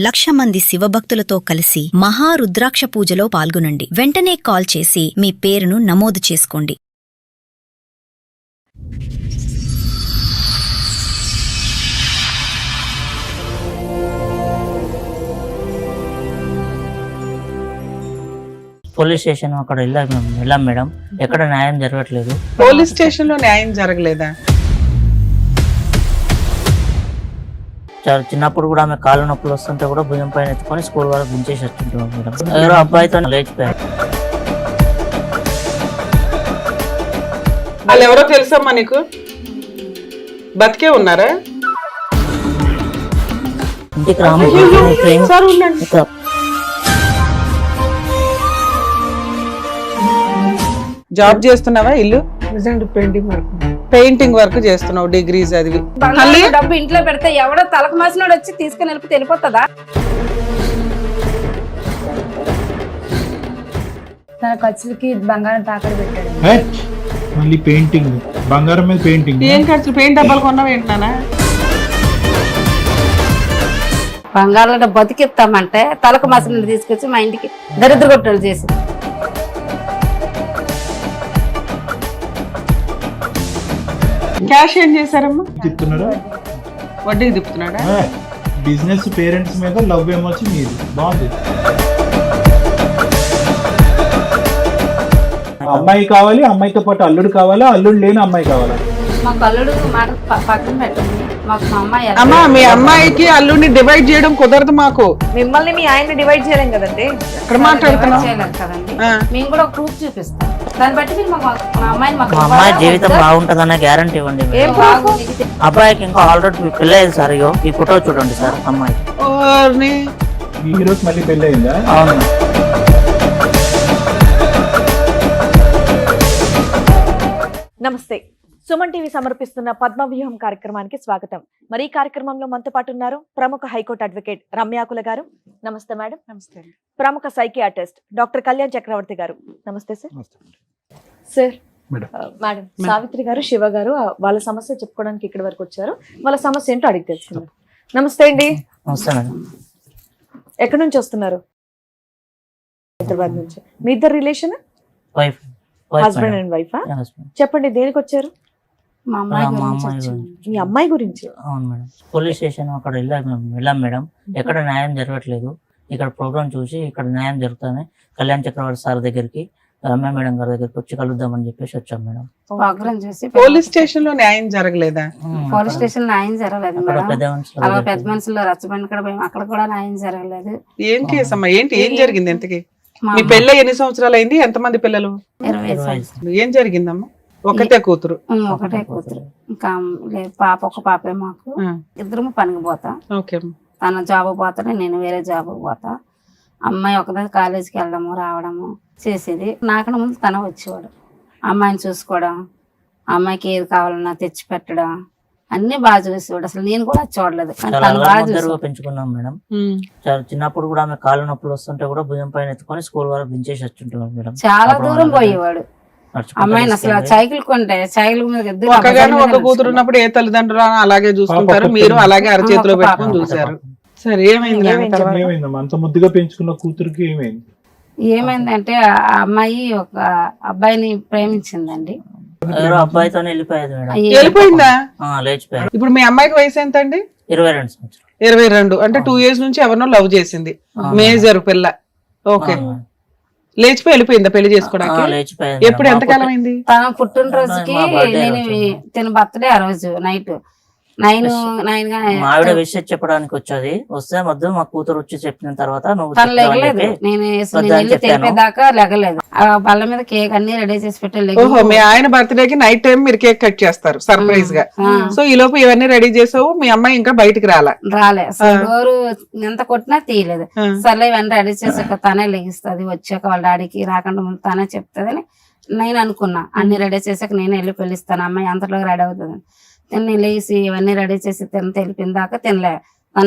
1,00,000 మంది శివభక్తులతో కలిసి మహారుద్రాక్ష పూజలో పాల్గొనండి. వెంటనే కాల్ చేసి మీ పేరును నమోదు చేసుకోండి. పోలీస్ స్టేషన్ అక్కడ వెళ్ళాం మేడం, ఎక్కడ న్యాయం జరగట్లేదు. పోలీస్ స్టేషన్ లో న్యాయం జరగలేదా? చిన్నప్పుడు కూడా ఆమె కాళ్ళ నొప్పులు వస్తుంటే కూడా భుజం పైన ఎత్తుకొని స్కూల్ వరకు గుంచేసి వచ్చింటాం మేడం. ఎవరో అబ్బాయితో లేచిపోయారు. వాళ్ళు ఎవరో తెలుసమ్మా నీకు? బతికే ఉన్నారా? ఇంటికి రాము. జాబ్ చేస్తున్నావా? ఇల్లు పెయింటింగ్ వర్క్ చేస్తున్నావు, డిగ్రీ చదివి. డబ్బు ఇంట్లో పెడితే ఎవడో తలకు మాసినోడు వచ్చి తీసుకుని వెళ్ళిపోతుందా? తన ఖర్చులకి బంగారం తాకట్టు పెట్టాడు. మళ్ళీ పెయింటింగ్, బంగారం మీద పెయింటింగ్. ఏం ఖర్చు? పెయింట్ డబ్బాలు కొన్నావు ఏంటన్నా? బంగారం బతికిస్తామంటే తలకు మాసినోడు తీసుకొచ్చి మా ఇంటికి దరిద్ర కొట్టలు చేసి క్యాష్ ఏం చేశారమ్మా? తిప్పుతున్నారా? వడ్డీకి తిప్పుతున్నాడా? బిజినెస్ పేరెంట్స్ మీద లవ్ ఏమొచ్చి మీది బాగుంది. అమ్మాయి కావాలి, అమ్మాయితో పాటు అల్లుడు కావాలా, అల్లుడు లేని అమ్మాయి కావాలా? మాకు అల్లుడు మాట పక్కన పెట్టండి. మాకు మా అమ్మాయి అమ్మా, మీ అమ్మాయికి అల్లుడిని డివైడ్ చేయడం కుదరదు మాకు. మిమ్మల్ని మీ ఆయన్ని డివైడ్ చేయలేం కదండి. ఇక్కడ మాట్లాడుతున్నాం కదండి. మేము కూడా ఒక ప్రూఫ్ చూపిస్తాం, దాన్ని బట్టి మీరు మా అమ్మాయి జీవితం బాగుంటదనే గ్యారంటీ ఇవ్వండి. అబ్బాయికి ఇంకా ఆల్రెడీ పెళ్ళి అయింది సార్. ఈ ఫోటో చూడండి సార్. అమ్మాయి ఈ రోజు మళ్ళీ పెళ్ళి అయిందా? అవును. నమస్తే. సుమన్ టీవీ సమర్పిస్తున్న పద్మవ్యూహం కార్యక్రమానికి స్వాగతం. మరి ఈ కార్యక్రమంలో మనతో పాటు ఉన్నారు ప్రముఖ హైకోర్టు అడ్వకేట్ రమ్యాకుల గారు. నమస్తే మేడం. నమస్తే. ప్రముఖ సైకియాట్రిస్ట్ డాక్టర్ కళ్యాణ్ చక్రవర్తి గారు. నమస్తే సార్. సార్, మేడం సావిత్రి గారు, శివ గారు వాళ్ళ సమస్య చెప్పుకోవడానికి ఇక్కడి వరకు వచ్చారు. వాళ్ళ సమస్య ఏంటో అడిగి తెలుసుకున్నారు. నమస్తే అండి. నమస్తే మేడం. ఎక్కడి నుంచి వస్తున్నారు? హైదరాబాద్ నుంచి. మీ ఇద్దరు రిలేషన్? వైఫ్, హస్బెండ్ అండ్ వైఫా? చెప్పండి, దేనికి వచ్చారు? మా అమ్మాయి గురించి. మీ అమ్మాయి గురించి? అవును మేడం. పోలీస్ స్టేషన్ అక్కడ వెళ్ళాం మేడం, ఎక్కడ న్యాయం జరగట్లేదు. ఇక్కడ ప్రోగ్రామ్ చూసి ఇక్కడ న్యాయం జరుగుతుంది, కళ్యాణ్ చక్రవర్తి సార్ దగ్గరికి, రమ్య మేడం గారి దగ్గరికి వచ్చి కలుద్దామని చెప్పేసి వచ్చాం మేడం. ప్రోగ్రామ్ చూసి పోలీస్ స్టేషన్ లో న్యాయం జరగలేదా? పోలీస్ స్టేషన్ న్యాయం జరగలేదు మేడం. పెద్ద మనుషులు రచ్చబండి కూడా పోయి అక్కడ కూడా న్యాయం జరగలేదు. ఏం కేసు అమ్మా? ఏంటి, ఏం జరిగింది? ఎంతకి మీ పెళ్ళి ఎన్ని సంవత్సరాలు అయింది? ఎంతమంది పిల్లలు? 20 ఏం జరిగిందమ్మా? ఒకటే కూతురు? ఒకటే కూతురు. ఇంకా పాప, ఒక పాపే మాకు. ఇద్దరు పనికి పోతా. తన జాబ్ పోతానే, నేను వేరే జాబ్ పోతా. అమ్మాయి ఒకదాని కాలేజీకి వెళ్ళడము రావడము చేసేది. నాకన్నా ముందు తన వచ్చేవాడు. అమ్మాయిని చూసుకోవడం, అమ్మాయికి ఏది కావాలన్నా తెచ్చి పెట్టడం అన్ని బాగా చూసేవాడు. అసలు నేను కూడా చూడలేదు, పెంచుకున్నాం మేడం. చిన్నప్పుడు కూడా ఆమె కాళ్ళ నొప్పులు వస్తుంటే కూడా భుజం పైన ఎత్తుకొని స్కూల్ వరకు గుంచేసి వచ్చింటాం మేడం. చాలా దూరం పోయేవాడు. అమ్మాయిని అసలు సైకిల్ కొంటే సైకిల్ మీద ఒక కూతురు ఉన్నప్పుడు ఏ తల్లిదండ్రులు అలాగే చూసుకుంటారు, మీరు అలాగే అరచేతిలో పెట్టుకొని చూసారు. సరే, ఏమైంది? అంత ముద్దుగా పెంచుకున్న కూతురికి ఏమైంది? ఏమైందంటే ఆ అమ్మాయి ఒక అబ్బాయిని ప్రేమించిందండి. అబ్బాయితో వెళ్ళిపోయేది మేడం. వెళ్ళిపోయిందా? లేచిపోయాడు. ఇప్పుడు మీ అమ్మాయికి వయసు ఎంత అండి? 22 సంవత్సరాలు. 22 అంటే 2 years నుంచి ఎవరినో లవ్ చేసింది. మేజర్ పిల్ల. ఓకే. లేచిపోయి వెళ్ళిపోయిందా పెళ్లి చేసుకోవడానికి? ఎప్పుడు, ఎంతకాలం అయింది? తన పుట్టినరోజుకి నేను తిన బర్త్డే ఆ రోజు నైట్ 9 ఆవిడ విషయం చెప్పడానికి వచ్చేది. వస్తే వద్దు, మా కూతురు వచ్చి చెప్పిన తర్వాత తను లెగలేదు. నేను తెలిపేదాకా లెగలేదు. ఆ బల్ల మీద కేక్ అన్ని రెడీ చేసి పెట్టి. ఓహో, మీ ఆయన బర్త్డేకి నైట్ టైం మీరు కేక్ కట్ చేస్తారు సర్ప్రైజ్ గా. సో ఈ లోపు ఇవన్నీ రెడీ చేసావు, మీ అమ్మాయి ఇంకా బయటికి రాలే. డోరు ఎంత కొట్టినా తీయలేదు. సర్లే ఇవన్నీ రెడీ చేసాక తనే లెగిస్తుంది, వచ్చాక వాళ్ళ డాడీకి రాకుండా ముందు తనే చెప్తుందని నేను అనుకున్నా. అన్ని రెడీ చేసాక నేనే వెళ్ళి పిలుస్తాను, అమ్మాయి అంతలోకి రెడీ అవుతుంది. తిని లేసి ఇవన్నీ రెడీ చేసి తెలిపిన దాకా తినలే.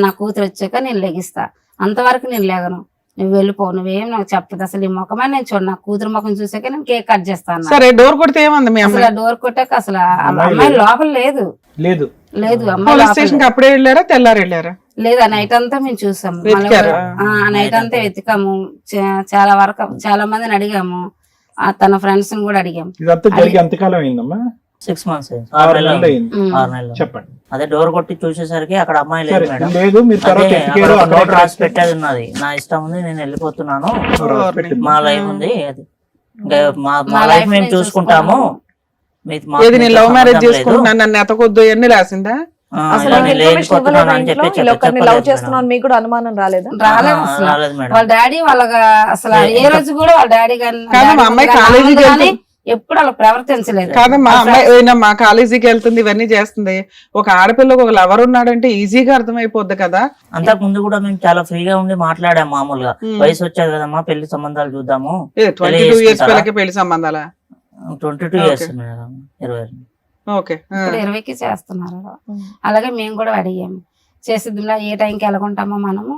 నా కూతురు వచ్చాక నేను లెగిస్తా, అంతవరకు నేను లేగను. నువ్వు వెళ్ళిపో, నువ్వేం నాకు చెప్పదు. అసలు ఈ ముఖమే నేను చూడు, నా కూతురు ముఖం చూసాక నేను కేక్ కట్ చేస్తాను. సరే, డోర్ కొడితే ఏమంది? డోర్ కొట్టాక అసలు అమ్మాయి లోపల లేదు. లేదు అమ్మాయి పోలీస్ లోపల స్టేషన్ కి అప్పుడే వెళ్ళారా తెల్లారు వెళ్ళారా? లేదు ఆ నైట్ అంతా మేము చూసాము. వెతికారా? నైట్ అంతా వెతికాము, చాలా వరకు చాలా మందిని అడిగాము, తన ఫ్రెండ్స్ ని కూడా అడిగాము. ఇదంతా జరిగి ఎంతకాలం అయిందమ్మా? 6 months అయింది. 6 నెలలు అయింది. 6 నెలలు. చెప్పండి. అదే డోర్ కొట్టి చూసేసరికి అక్కడ అమ్మాయి లేదు సరే, మేడం. లేదు మీరు తర్వాత అదే ఎతికారు, అక్కడ అక్కడ నోట్ రాసి పెట్టేది ఉన్నది, నా ఇష్టం ఉంది, నేను వెళ్ళిపోతున్నాను, మా లైఫ్ ఉంది, అది ఇంకా మా లైఫ్ మేము చూసుకుంటాము, ఏది నేను లవ్ మ్యారేజ్ చేసుకుంటున్నాను నన్ను ఎతకొద్దు అన్ని రాసిందా? అసలు ఇలా నేను ఇన్ఫర్మేషన్ వెళ్ళిపోతున్నాను అని ఇవ్వలేదా? చెప్పి ఇంట్లో ఇలా ఒకరిని లవ్ చెప్పలేదు చేస్తున్నాను మేడం. మీకు కూడా అనుమానం రాలేదా? రాలేదు అసలు. రాలేదు మేడం. వాళ్ళ డాడీ అసలు ఏ రోజు కూడా వాళ్ళ డాడీ కాదమ్మా, అమ్మాయి కాలేజీకి కానీ ఎప్పుడు అలా ప్రవర్తించలేదు. కాదమ్మా, అమ్మాయి మా కాలేజీకి వెళ్తుంది ఇవన్నీ చేస్తుంది. ఒక ఆడపిల్లకు ఒక లవర్ ఉన్నాడంటే ఈజీగా అర్థమైపోద్ది కదా. అంతకు ముందు కూడా మేము చాలా ఫ్రీగా ఉండి మాట్లాడాము మామూలుగా. వయసు వచ్చేది కదమ్మా, పెళ్లి సంబంధాలు చూద్దాము. 22 years పిల్లకి పెళ్లి సంబంధాలా? 22 years మేడం, 20. ఓకే. ఇప్పుడు 20కి చేస్తున్నారు. అలాగే మేము కూడా అడిగాము, చేసిద్దిలా ఏ టైంకి వెళ్ళకుంటామో మనము,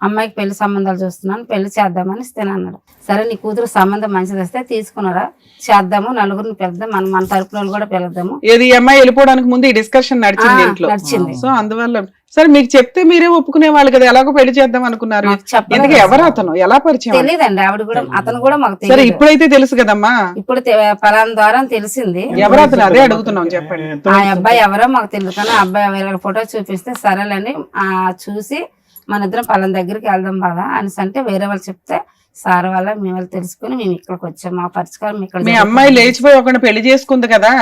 అమ్మాయికి పెళ్లి సంబంధాలు చూస్తున్నాను, పెళ్లి చేద్దామని ఇస్తేనే అన్నాడు. సరే నీ కూతురు సంబంధం మంచిది వస్తే తీసుకున్నారా, చేద్దాము, నలుగురిని పిలుద్దాం, మన తరపున వాళ్ళు కూడా పిలుద్దాము. ఏది ఈ అమ్మాయి వెళ్ళిపోవడానికి ముందు ఈ డిస్కషన్ నడిచింది ఇంట్లో. నడిచింది. సో అందువల్ల సరే మీకు చెప్తే మీరే ఒప్పుకునే వాళ్ళు కదా, ఎలాగో పెళ్లి చేద్దాం అనుకున్నారు. ఎందుకు ఎవరు అతను, ఎలా పరిచయం? తెలియదండి ఆవిడ కూడా, అతను కూడా మాకు సరే తెలియదు. ఇప్పుడైతే తెలుసు కదమ్మా. ఇప్పుడు పలానా ద్వారా తెలిసింది. ఎవరు అతను, అదే అడుగుతున్నాం చెప్పండి. ఆ అబ్బాయి ఎవరో మాకు తెలియదు, కానీ ఆ అబ్బాయి వేరే ఫోటో చూపిస్తే సరేలేండి చూసి మన ఇద్దరం పలానా దగ్గరికి వెళ్దాం బాగా అనేసి అంటే వేరే వాళ్ళు చెప్తే సార్ వాళ్ళ మేము వాళ్ళు తెలుసుకుని మేము ఇక్కడికి వచ్చాం. మా పరిష్కారం ఇక్కడ. మీ అమ్మాయి లేచిపోయి ఒకరిని పెళ్లి చేసుకుంది కదా,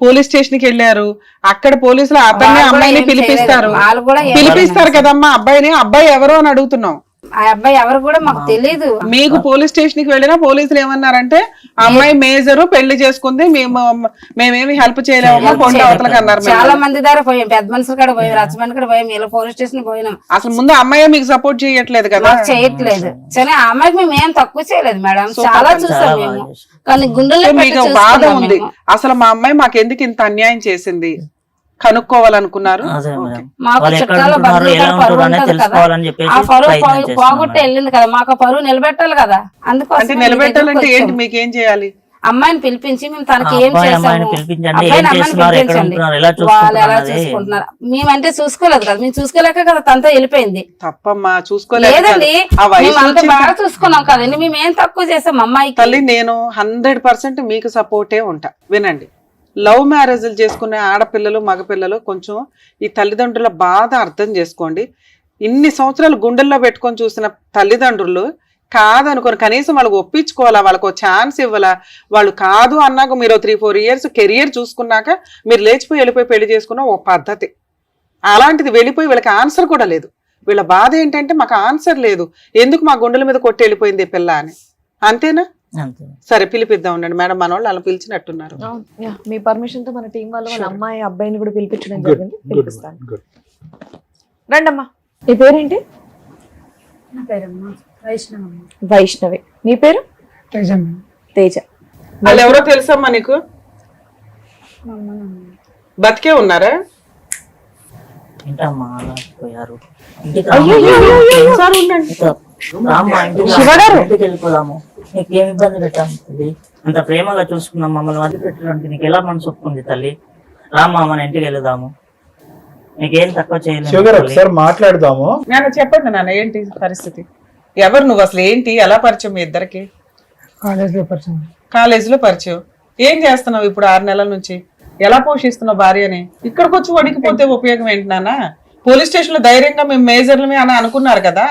పోలీస్ స్టేషన్ కి వెళ్ళారు, అక్కడ పోలీసులు అతన్ని అమ్మాయిని పిలిపిస్తారు, వాళ్ళు కూడా పిలిపిస్తారు కదమ్మా అబ్బాయిని. అబ్బాయి ఎవరో అని అడుగుతున్నాం. ఆ అబ్బాయి ఎవరు కూడా మాకు తెలియదు. మీకు పోలీస్ స్టేషన్ కి వెళ్ళినా పోలీసులు ఏమన్నారంటే అమ్మాయి మేజరు పెళ్లి చేసుకుంది, మేమేమి హెల్ప్ చేయలేమమ్మా, కొండ అవతలకి అన్నారు. చాలా మంది దగ్గర పోయాం, పెద్ద మనుషులు కూడా పోయాం, రచ్చబండి కూడా పోయాం, ఇలా పోలీస్ స్టేషన్ పోయినాం. అసలు ముందు అమ్మాయి మీకు సపోర్ట్ చేయట్లేదు కదా. మాకు చేయట్లేదు. సరే ఆ అమ్మాయికి మేము ఏం తక్కువ చేయలేదు మేడం, చాలా చూసాం మేము, కానీ గుండెల్లో మీకు బాధ ఉంది. అసలు మా అమ్మాయి మాకు ఎందుకు ఇంత అన్యాయం చేసింది కనుక్కోవాలనుకున్నారు. అదే మేడం. మాకు వాళ్ళు ఎక్కడ చుట్టాల ఉంటున్నారు, బంధువులు ఎలా పరువు ఉంటున్నారో ఉంటది కదా, తెలుసుకోవాలని చెప్పేసి ఆ పరువు ప్రయత్నం చేస్తున్నాం పోగొట్టి మేడం. వెళ్ళింది కదా, మాకు ఆ పరువు నిలబెట్టాలి కదా. అందుకోసం అంటే నిలబెట్టాలంటే ఏంటి, మీకేం చేయాలి? అమ్మాయిని పిలిపించి మేము తనకి ఏం అబ్బాయి చేసాము, అమ్మాయిని పిలిపించండి, ఏం అబ్బాయిని అమ్మాయిని చేస్తున్నారు, ఎక్కడ పిలిపించండి, ఉంటున్నారు, ఎలా వాళ్ళు ఎలా చూసుకుంటున్నారు, చూసుకుంటున్నారు. మేమంటే చూసుకోలేదు కదా, మేము చూసుకోలేక కదా తనతో వెళ్ళిపోయింది. తప్పమ్మా, చూసుకోలేదు. లేదండి ఆ వయసు మేము అంత వచ్చింది. బాగా చూసుకున్నాం కదండి, మేము ఏం తక్కువ చేసాం అమ్మాయికి. తల్లి నేను 100% మీకు సపోర్టే ఉంటా. వినండి, లవ్ మ్యారేజ్లు చేసుకునే ఆడపిల్లలు మగపిల్లలు కొంచెం ఈ తల్లిదండ్రుల బాధ అర్థం చేసుకోండి. ఇన్ని సంవత్సరాలు గుండెల్లో పెట్టుకొని చూసిన తల్లిదండ్రులు కాదనుకోని కనీసం వాళ్ళకి ఒప్పించుకోవాలా, వాళ్ళకు ఛాన్స్ ఇవ్వాలా. వాళ్ళు కాదు అన్నాక మీరు 3-4 years కెరియర్ చూసుకున్నాక మీరు లేచిపోయి వెళ్ళిపోయి పెళ్లి చేసుకున్న ఓ పద్ధతి. అలాంటిది వెళ్ళిపోయి వీళ్ళకి ఆన్సర్ కూడా లేదు. వీళ్ళ బాధ ఏంటంటే మాకు ఆన్సర్ లేదు, ఎందుకు మా గుండెల మీద కొట్టి వెళ్ళిపోయింది పిల్ల అని. అంతేనా? అంతే. సరే పిలిపిద్దాం ఉండండి మేడం, మన వాళ్ళు అలా పిలిచినట్టున్నారు. మీ పర్మిషన్ తో మన టీం వాళ్ళు వాళ్ళ అమ్మాయి అబ్బాయిని కూడా పిలిపించడం జరిగింది. పిలిపిస్తాను. రండమ్మా. నీ పేరేంటి? వైష్ణవి. నీ పేరు? తేజ. వాళ్ళు ఎవరో తెలుసమ్మా నీకు? బతికే ఉన్నారా? ఏంటమ్మా అలా పోయారు? ఇంటికి సార్ ఉండండి. రామ్మా, ఇంటికి వెళ్ళిపోదాము. నీకేం ఇబ్బంది పెట్టాము తల్లి, అంత ప్రేమగా చూసుకున్నాం, మమ్మల్ని వదిలి పెట్టడానికి నీకు ఎలా మనసు ఒప్పుకుంది తల్లి? రామ్మా, మన ఇంటికి వెళ్దాము, నీకేం తక్కువ శివగారు చేయలేదు. ఒకసారి మాట్లాడదాము. నాన్న చెప్పండి నాన్న, ఏంటి పరిస్థితి? ఎవరు నువ్వు, అసలు ఏంటి, ఎలా పరిచయం మీ ఇద్దరికి? కాలేజీలో పరిచయం. ఏం చేస్తున్నావు ఇప్పుడు 6 నెలల నుంచి? ఎలా పోషిస్తున్నావు భార్యని? ఇక్కడికి వచ్చి వణికిపోతే ఉపయోగం ఏంటి నాన్న? పోలీస్ స్టేషన్ లో ధైర్యంగా మేము మేజర్లమే అని అనుకున్నారు కదా,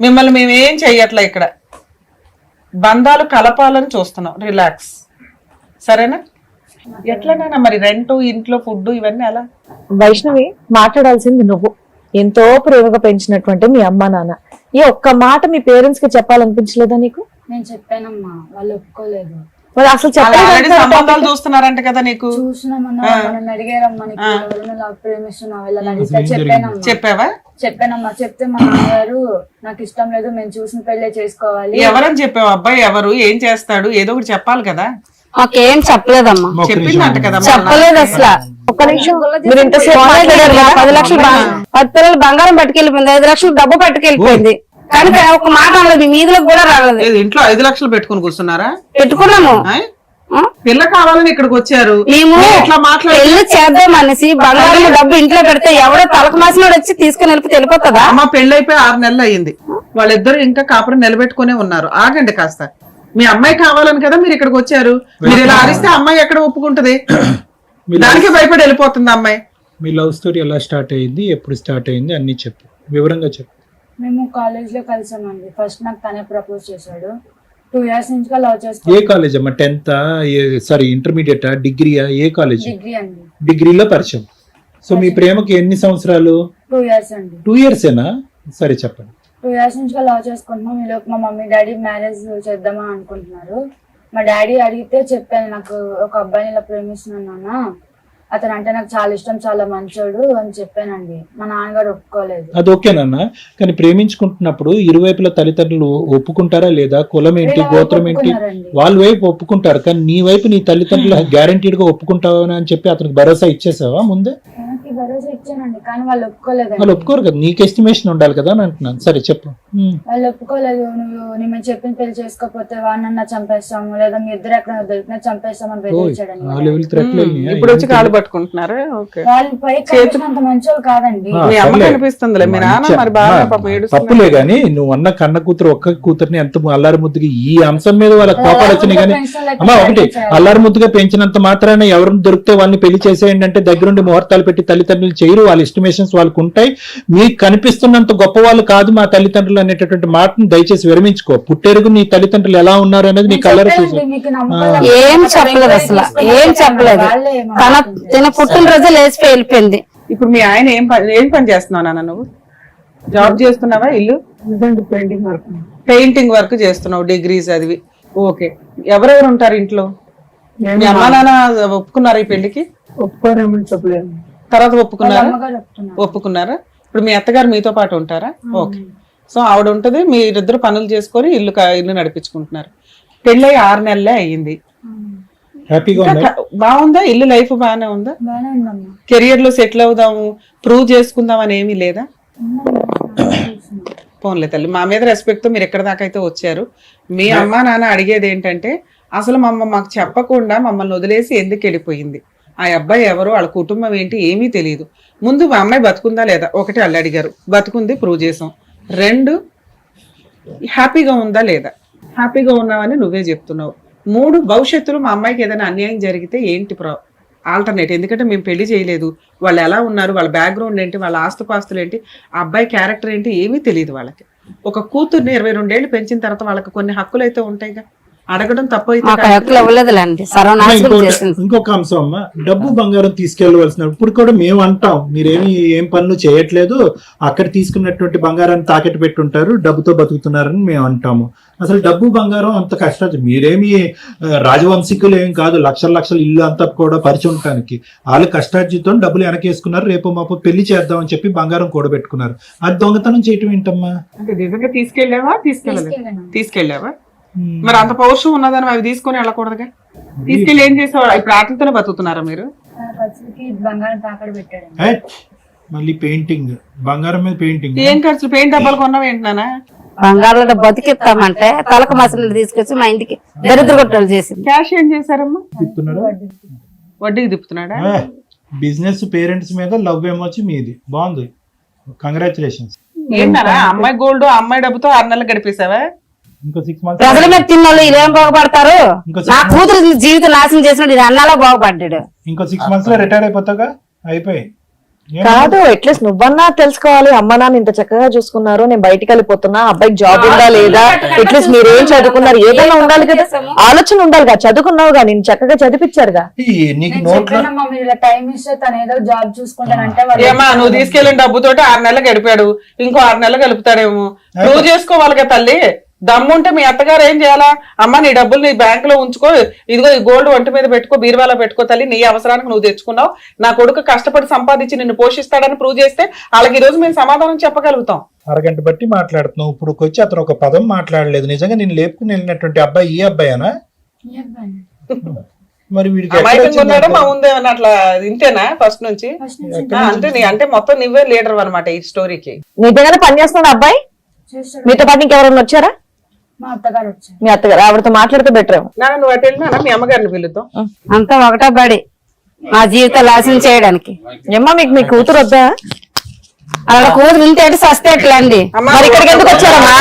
మిమ్మల్ని మేము ఏం చెయ్యట్లా. ఇక్కడ బంధాలు కలపాలని చూస్తున్నాం. రిలాక్స్, సరేనా? ఎట్లనైనా మరి రెంట్, ఇంట్లో ఫుడ్ ఇవన్నీ ఎలా? వైష్ణవి, మాట్లాడాల్సింది నువ్వు. ఎంతో ప్రేమగా పెంచినటువంటి మీ అమ్మ నాన్న, ఈ ఒక్క మాట మీ పేరెంట్స్ కి చెప్పాలనిపించలేదా నీకు? నేను చెప్పానమ్మా, వాళ్ళు ఒప్పుకోలేదు. మరి అసలు ఆల్రెడీ సంబంధాలు చూస్తున్నారంట కదా నీకు? చూసినామన్నా, నన్ను అడిగారమ్మా, నీకు ఎవరిని నాకు ప్రేమిస్తున్నావు వెళ్ళని అడిగితే చెప్పానమ్మా. చెప్పావా? చెప్పానమ్మా. చెప్తే మా నాన్నగారు నాకు ఇష్టం లేదు, మేము చూసిన పెళ్లే చేసుకోవాలి. ఎవరని చెప్పావు? అబ్బాయి ఎవరు, ఏం చేస్తాడు, ఏదో ఒకటి చెప్పాలి కదా. మాకేం చెప్పలేదమ్మా, చెప్పిందంట కదా. చెప్పలేదు అసలు. ఒక్క నిమిషం, మీరు ఇంతసేపు మాట్లాడారు కదా, 10 లక్షలు 10 పిల్లలు బంగారం పట్టుకెళ్ళిపోయింది, 5 లక్షలు డబ్బు పట్టుకెళ్ళిపోయింది, కానీ ఒక మాట అనలేదు, మీదిలో కూడా రాలేదు. ఇంట్లో 5 లక్షలు పెట్టుకుని కూర్చున్నారా? పెట్టుకున్నాము. పిల్ల కావాలని ఇక్కడికి వచ్చారు, మేము మీరు ఇట్లా మాట్లాడి పెళ్లి చేద్దాం అనేసి బంగారం డబ్బు ఇంట్లో పెడితే ఎవడో తలకు మాసినోడు వచ్చి తీసుకుని వెళ్ళిపోతుందా? అమ్మ పెళ్ళైపోయి 6 నెలలు అయ్యింది, వాళ్ళిద్దరు ఇంకా కాపురం నిలబెట్టుకునే ఉన్నారు. ఆగండి కాస్త. మీ అమ్మాయి కావాలని కదా మీరు ఇక్కడికి వచ్చారు. మీరు ఇలా అరిస్తే అమ్మాయి ఎక్కడ ఒప్పుకుంటది? దానికి భయపడి వెళ్ళిపోతుంది అమ్మాయి. మీ లవ్ స్టోరీ ఎలా స్టార్ట్ అయ్యింది, ఎప్పుడు స్టార్ట్ అయ్యింది అన్ని చెప్పు, వివరంగా చెప్పు. మేము కాలేజ్ లో కలిసామండి. ఫస్ట్ నాకు తనే ప్రపోజ్ చేశాడు. 2 years నుంచి లవ్ ఏ చేసుకున్నాం. కాలేజ్ అమ్మా? 10th సారీ ఇంటర్మీడియటా, డిగ్రీయా, ఏ కాలేజ్? డిగ్రీ అండి. డిగ్రీలో పరిచయం. సో మీ ప్రేమకి ఎన్ని సంవత్సరాలు? 2 years అండి. 2 years ఏనా? సరే చెప్పండి. 2 years నుంచి లవ్ చేసుకుంటున్నాం. ఈలోపు మా మమ్మీ డాడీ మ్యారేజ్ చేద్దామని అనుకుంటున్నారు. మా డాడీ అడిగితే చెప్పాను, నాకు ఒక అబ్బాయిని ఇలా ప్రేమిస్తున్నాను నాన్న, అతను అంటే నాకు చాలా ఇష్టం, చాలా మంచోడు అని చెప్పానండి. మా నాన్నగారు ఒప్పుకోలేదు. అది ఓకేనన్నా, కానీ ప్రేమించుకుంటున్నప్పుడు ఇరువైపుల తల్లిదండ్రులు ఒప్పుకుంటారా లేదా? కులం ఏంటి, గోత్రం ఏంటి, ఒప్పుకున్నారండి. వాళ్ళ వైపు ఒప్పుకుంటారు, కానీ నీ వైపు నీ తల్లిదండ్రులు గ్యారంటీడ్ గా ఒప్పుకుంటావా అని చెప్పి అతనికి భరోసా ఇచ్చేసావా ముందే? నాకు భరోసా ఇచ్చానండి, కానీ వాళ్ళు ఒప్పుకోలేదండి. వాళ్ళు ఒప్పుకోరు కదా, నీకు ఎస్టిమేషన్ ఉండాలి కదా అని అంటున్నాను. సరే చెప్పు. వాళ్ళు ఒప్పుకోలేదు. నువ్వు నేను చెప్పిన పెళ్లి చేసుకోకపోతే వాడినన్నా చంపేస్తాము, లేదా మీ ఇద్దరు ఎక్కడ దొరికినా చంపేస్తామని బెదిరించాడండి. ఆ లెవెల్ థ్రెట్లు ఇప్పుడు వచ్చి కాలు పట్టుకుంటున్నారా? ఓకే. వాళ్ళు పైకి కనిపించినంత మంచోళ్ళు కాదండి. మీ అమ్మ కనిపిస్తుందిలే, మీ నాన్న మరి బాగా పాపం ఏడుస్తున్నారు. తప్పులే గాని నువ్వు అన్న కన్న కూతురు ఒక్క కూతుర్ని ఎంత అల్లారి ముద్దుగా ఈ అంశం మీద వాళ్ళ కోపాలు వచ్చినాయి కానీ అమ్మా ఒకటి అల్లారి ముద్దుగా పెంచినంత మాత్రాన ఎవరిని దొరికితే వాళ్ళని పెళ్లి చేసేయండి అంటే దగ్గరుండి ముహూర్తాలు పెట్టి తల్లిదండ్రులు చేయరు. వాళ్ళ ఎస్టిమేషన్స్ వాళ్ళకు ఉంటాయి. మీకు కనిపిస్తున్నంత గొప్ప వాళ్ళు కాదు మా తల్లిదండ్రులు అనేటటువంటి మాటను దయచేసి విరమించుకో. పుట్టెరుగు నీ తల్లిదండ్రులు ఎలా ఉన్నారు అనేది నీ కలర్ చూసి ఏం చెప్పలేదు, అసలు ఏం చెప్పలేదు. తన పుట్టినరోజు లేచిపోయి వెళ్ళిపోయింది. ఇప్పుడు మీ ఆయన ఏం పని చేస్తున్నావు నాన్న? నువ్వు జాబ్ చేస్తున్నావా? ఇల్లు పెయింటింగ్ వర్క్ చేస్తున్నావు, డిగ్రీ చదివి. ఓకే. ఎవరెవరు ఉంటారు ఇంట్లో? మీ అమ్మ నాన్న ఒప్పుకున్నారా ఈ పెళ్లికి? తర్వాత ఒప్పుకున్నారా? ఇప్పుడు మీ అత్తగారు మీతో పాటు ఉంటారా? ఓకే. సో ఆవిడ ఉంటది, మీరిద్దరు పనులు చేసుకొని ఇల్లు నడిపించుకుంటున్నారు. పెళ్ళి 6 నెలలే అయ్యింది. హ్యాపీగా బాగుందా ఇల్లు? లైఫ్ బాగానే ఉందా? కెరియర్ లో సెటిల్ అవుదాము, ప్రూవ్ చేసుకుందాం అని ఏమీ లేదా? పోన్లే తల్లి, మా మీద రెస్పెక్ట్ తో మీరు ఎక్కడ దాకా అయితే వచ్చారు. మీ అమ్మ నాన్న అడిగేది ఏంటంటే, అసలు మాకు చెప్పకుండా మమ్మల్ని వదిలేసి ఎందుకు వెళ్ళిపోయింది, ఆ అబ్బాయి ఎవరు, వాళ్ళ కుటుంబం ఏంటి ఏమీ తెలియదు. ముందు మా అమ్మాయి బతుకుందా లేదా? ఒకటి వాళ్ళు అడిగారు, బతుకుంది, ప్రూవ్ చేసాం. 2 హ్యాపీగా ఉందా లేదా? హ్యాపీగా ఉన్నావని నువ్వే చెప్తున్నావు. 3 భవిష్యత్తులో మా అమ్మాయికి ఏదైనా అన్యాయం జరిగితే ఏంటి ఆల్టర్నేట్? ఎందుకంటే మేము పెళ్లి చేయలేదు, వాళ్ళు ఎలా ఉన్నారు, వాళ్ళ బ్యాక్గ్రౌండ్ ఏంటి, వాళ్ళ ఆస్తుపాస్తులు ఏంటి, ఆ అబ్బాయి క్యారెక్టర్ ఏంటి ఏమీ తెలియదు వాళ్ళకి. ఒక కూతుర్ని 22 ఏళ్ళు పెంచిన తర్వాత వాళ్ళకి కొన్ని హక్కులు అయితే ఉంటాయిగా, అడగడం తప్పు అయితే. ఇంకొక అంశం అమ్మా, డబ్బు బంగారం తీసుకెళ్లవలసిన ఇప్పుడు కూడా మేము అంటాం, మీరేమి ఏం పనులు చేయట్లేదు, అక్కడ తీసుకున్నటువంటి బంగారాన్ని తాకెట్టు పెట్టుంటారు, డబ్బుతో బతుకుతున్నారని మేము అంటాము. అసలు డబ్బు బంగారం అంత కష్టం, మీరేమి రాజవంశీకులు ఏం కాదు, లక్షల ఇల్లు అంతా కూడా పరిచయం ఉండటానికి. వాళ్ళు కష్టార్జితో డబ్బులు వెనకేసుకున్నారు, రేపు మాపు పెళ్లి చేద్దామని చెప్పి బంగారం కూడబెట్టుకున్నారు. అది దొంగతనం చేయటం ఏంటమ్మా? అంటే నిజంగా తీసుకెళ్ళావా? మరి అంత పౌరుషం ఉన్నదని అవి తీసుకొని వెళ్ళకూడదుగా? తీసుకెళ్ళి ఏం చేసావు? ఇప్పుడు ఆటలతోనే బతుకుతున్నారా మీరు? బంగారం తాకడ పెట్టాడు. మళ్ళీ పెయింటింగ్, బంగారం మీద పెయింటింగ్. ఏం ఖర్చులు? పెయింట్ డబ్బాలు కొన్నావు ఏంటన్నా? బంగారంలో బతికిస్తామంటే తలకు మసలు తీసుకొచ్చి మా ఇంటికి దరిద్ర గొట్టలు చేసింది. క్యాష్ ఏం చేశారమ్మా? తిప్పుతున్నారా? వడ్డీకి తిప్పుతున్నాడా? బిజినెస్ పేరెంట్స్ మీద లవ్ ఏమొచ్చి మీది బాగుంది, కంగ్రాచులేషన్స్. ఏంటన్నా అమ్మాయి గోల్డ్, అమ్మాయి డబ్బుతో 6 నెలలు గడిపేసావా? ఇంకో 6 months ప్రజల మీద తిన్నోళ్ళు ఇదేం బాగుపడతారు? నా కూతురు జీవితం నాశనం చేసినట్టు ఇది అన్నాలో బాగుపడ్డాడు. ఇంకో 6 months లో రిటైర్ అయిపోతాగా, అయిపోయి. కాదు, అట్లీస్ట్ నువ్వన్నా తెలుసుకోవాలి. అమ్మ నాన్న ఇంత చక్కగా చూసుకున్నారు, నేను బయటికి వెళ్ళిపోతున్నా, అబ్బాయికి జాబ్ ఉందా లేదా, అట్లీస్ట్ మీరు ఏం చదువుకున్నారు, ఏదైనా ఉండాలి కదా, ఆలోచన ఉండాలిగా. చదువుకున్నావుగా, నేను చక్కగా చదివించారుగా. నీకు నోట్లో టైం ఇస్తే తను ఏదో జాబ్ చూసుకుంటానంటే ఏమా నువ్వు తీసుకెళ్ళిన డబ్బుతోటి 6 నెలలు గడిపాడు, ఇంకో 6 నెలలు గలుపుతాడేమో. ప్రూవ్ చేసుకోవాలిగా తల్లి. దమ్ముంటే మీ అత్తగారు ఏం చేయాలా? అమ్మ నీ డబ్బులు నీ బ్యాంక్ లో ఉంచుకో, ఇదిగో ఈ గోల్డ్ ఒంటి మీద పెట్టుకో, బీరువాలో పెట్టుకో తల్లి, నీ అవసరానికి నువ్వు తెచ్చుకున్నావు, నా కొడుకు కష్టపడి సంపాదించి నిన్ను పోషిస్తాడని ప్రూవ్ చేస్తే వాళ్ళకి ఈ రోజు మేము సమాధానం చెప్పగలుగుతాం. అరగంట బట్టి మాట్లాడుతున్నావు, ఇప్పుడు వచ్చి అతను ఒక పదం మాట్లాడలేదు. నిజంగా నేను లేపుకుని వెళ్ళినటువంటి అబ్బాయి ఈ అబ్బాయేనా? మరి వీడికి మా ఉందేమన్నా అట్లా ఇంతేనా ఫస్ట్ నుంచి? అంటే మొత్తం నువ్వే లీడర్ అనమాట ఈ స్టోరీకి. నిజంగానే పని చేస్తున్నాడు అబ్బాయి? మీతో పాటు ఇంకెవరన్నా వచ్చారా? మా అత్తగారు వచ్చారు. మీ అత్తగారు ఆవిడతో మాట్లాడితే బెటర్ ఏమో. నాన్న నువ్వు అటు వెళ్ళినా మీ అమ్మగారిని పిలుద్దాం. అంతా ఒకటో బడి మా జీవితం నాశనం చేయడానికి. ఏమ్మా మీకు మీ కూతురు వద్దా? అలా కూతురు ఉంటే సస్తే ఎట్లా అండి? అమ్మా, మరి ఇక్కడికి ఎందుకు వచ్చారమ్మా?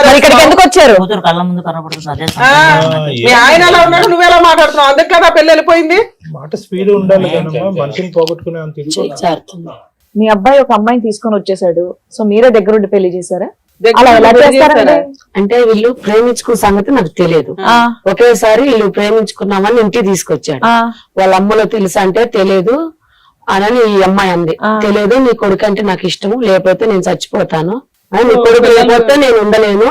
మరి ఇక్కడికి ఎందుకు వచ్చారు? కూతురు కళ్ళ ముందు కనబడుతుంది అదే ఆ, మీ ఆయన ఎలా ఉన్నాడు, నువ్వెలా మాట్లాడుతున్నావు? అందుకు కదా పెళ్లి వెళ్ళిపోయింది. మాట స్పీడ్ ఉండాలి కదమ్మా, మనిషిని పోగొట్టుకునే అంత ఇది కూడా. మీ అబ్బాయి ఒక అమ్మాయిని తీసుకొని వచ్చేసాడు, సో మీరే దగ్గరుండి పెళ్లి చేశారా? దగ్గర అలా ఎలా పెళ్లి చేస్తారండి? చేస్తారా? అంటే వీళ్ళు ప్రేమించుకున్న సంగతి నాకు తెలియదు. ఆ, ఒకేసారి వీళ్ళు ప్రేమించుకున్నామని ఇంటికి తీసుకొచ్చాడు. ఆ, వాళ్ళ అమ్మలో తెలుసా అంటే తెలియదు అని ఈ అమ్మాయి అంది. ఆ. తెలియదు, నీ కొడుకు అంటే నాకు ఇష్టము, లేకపోతే నేను చచ్చిపోతాను, నీ కొడుకు లేకపోతే నేను ఉండలేను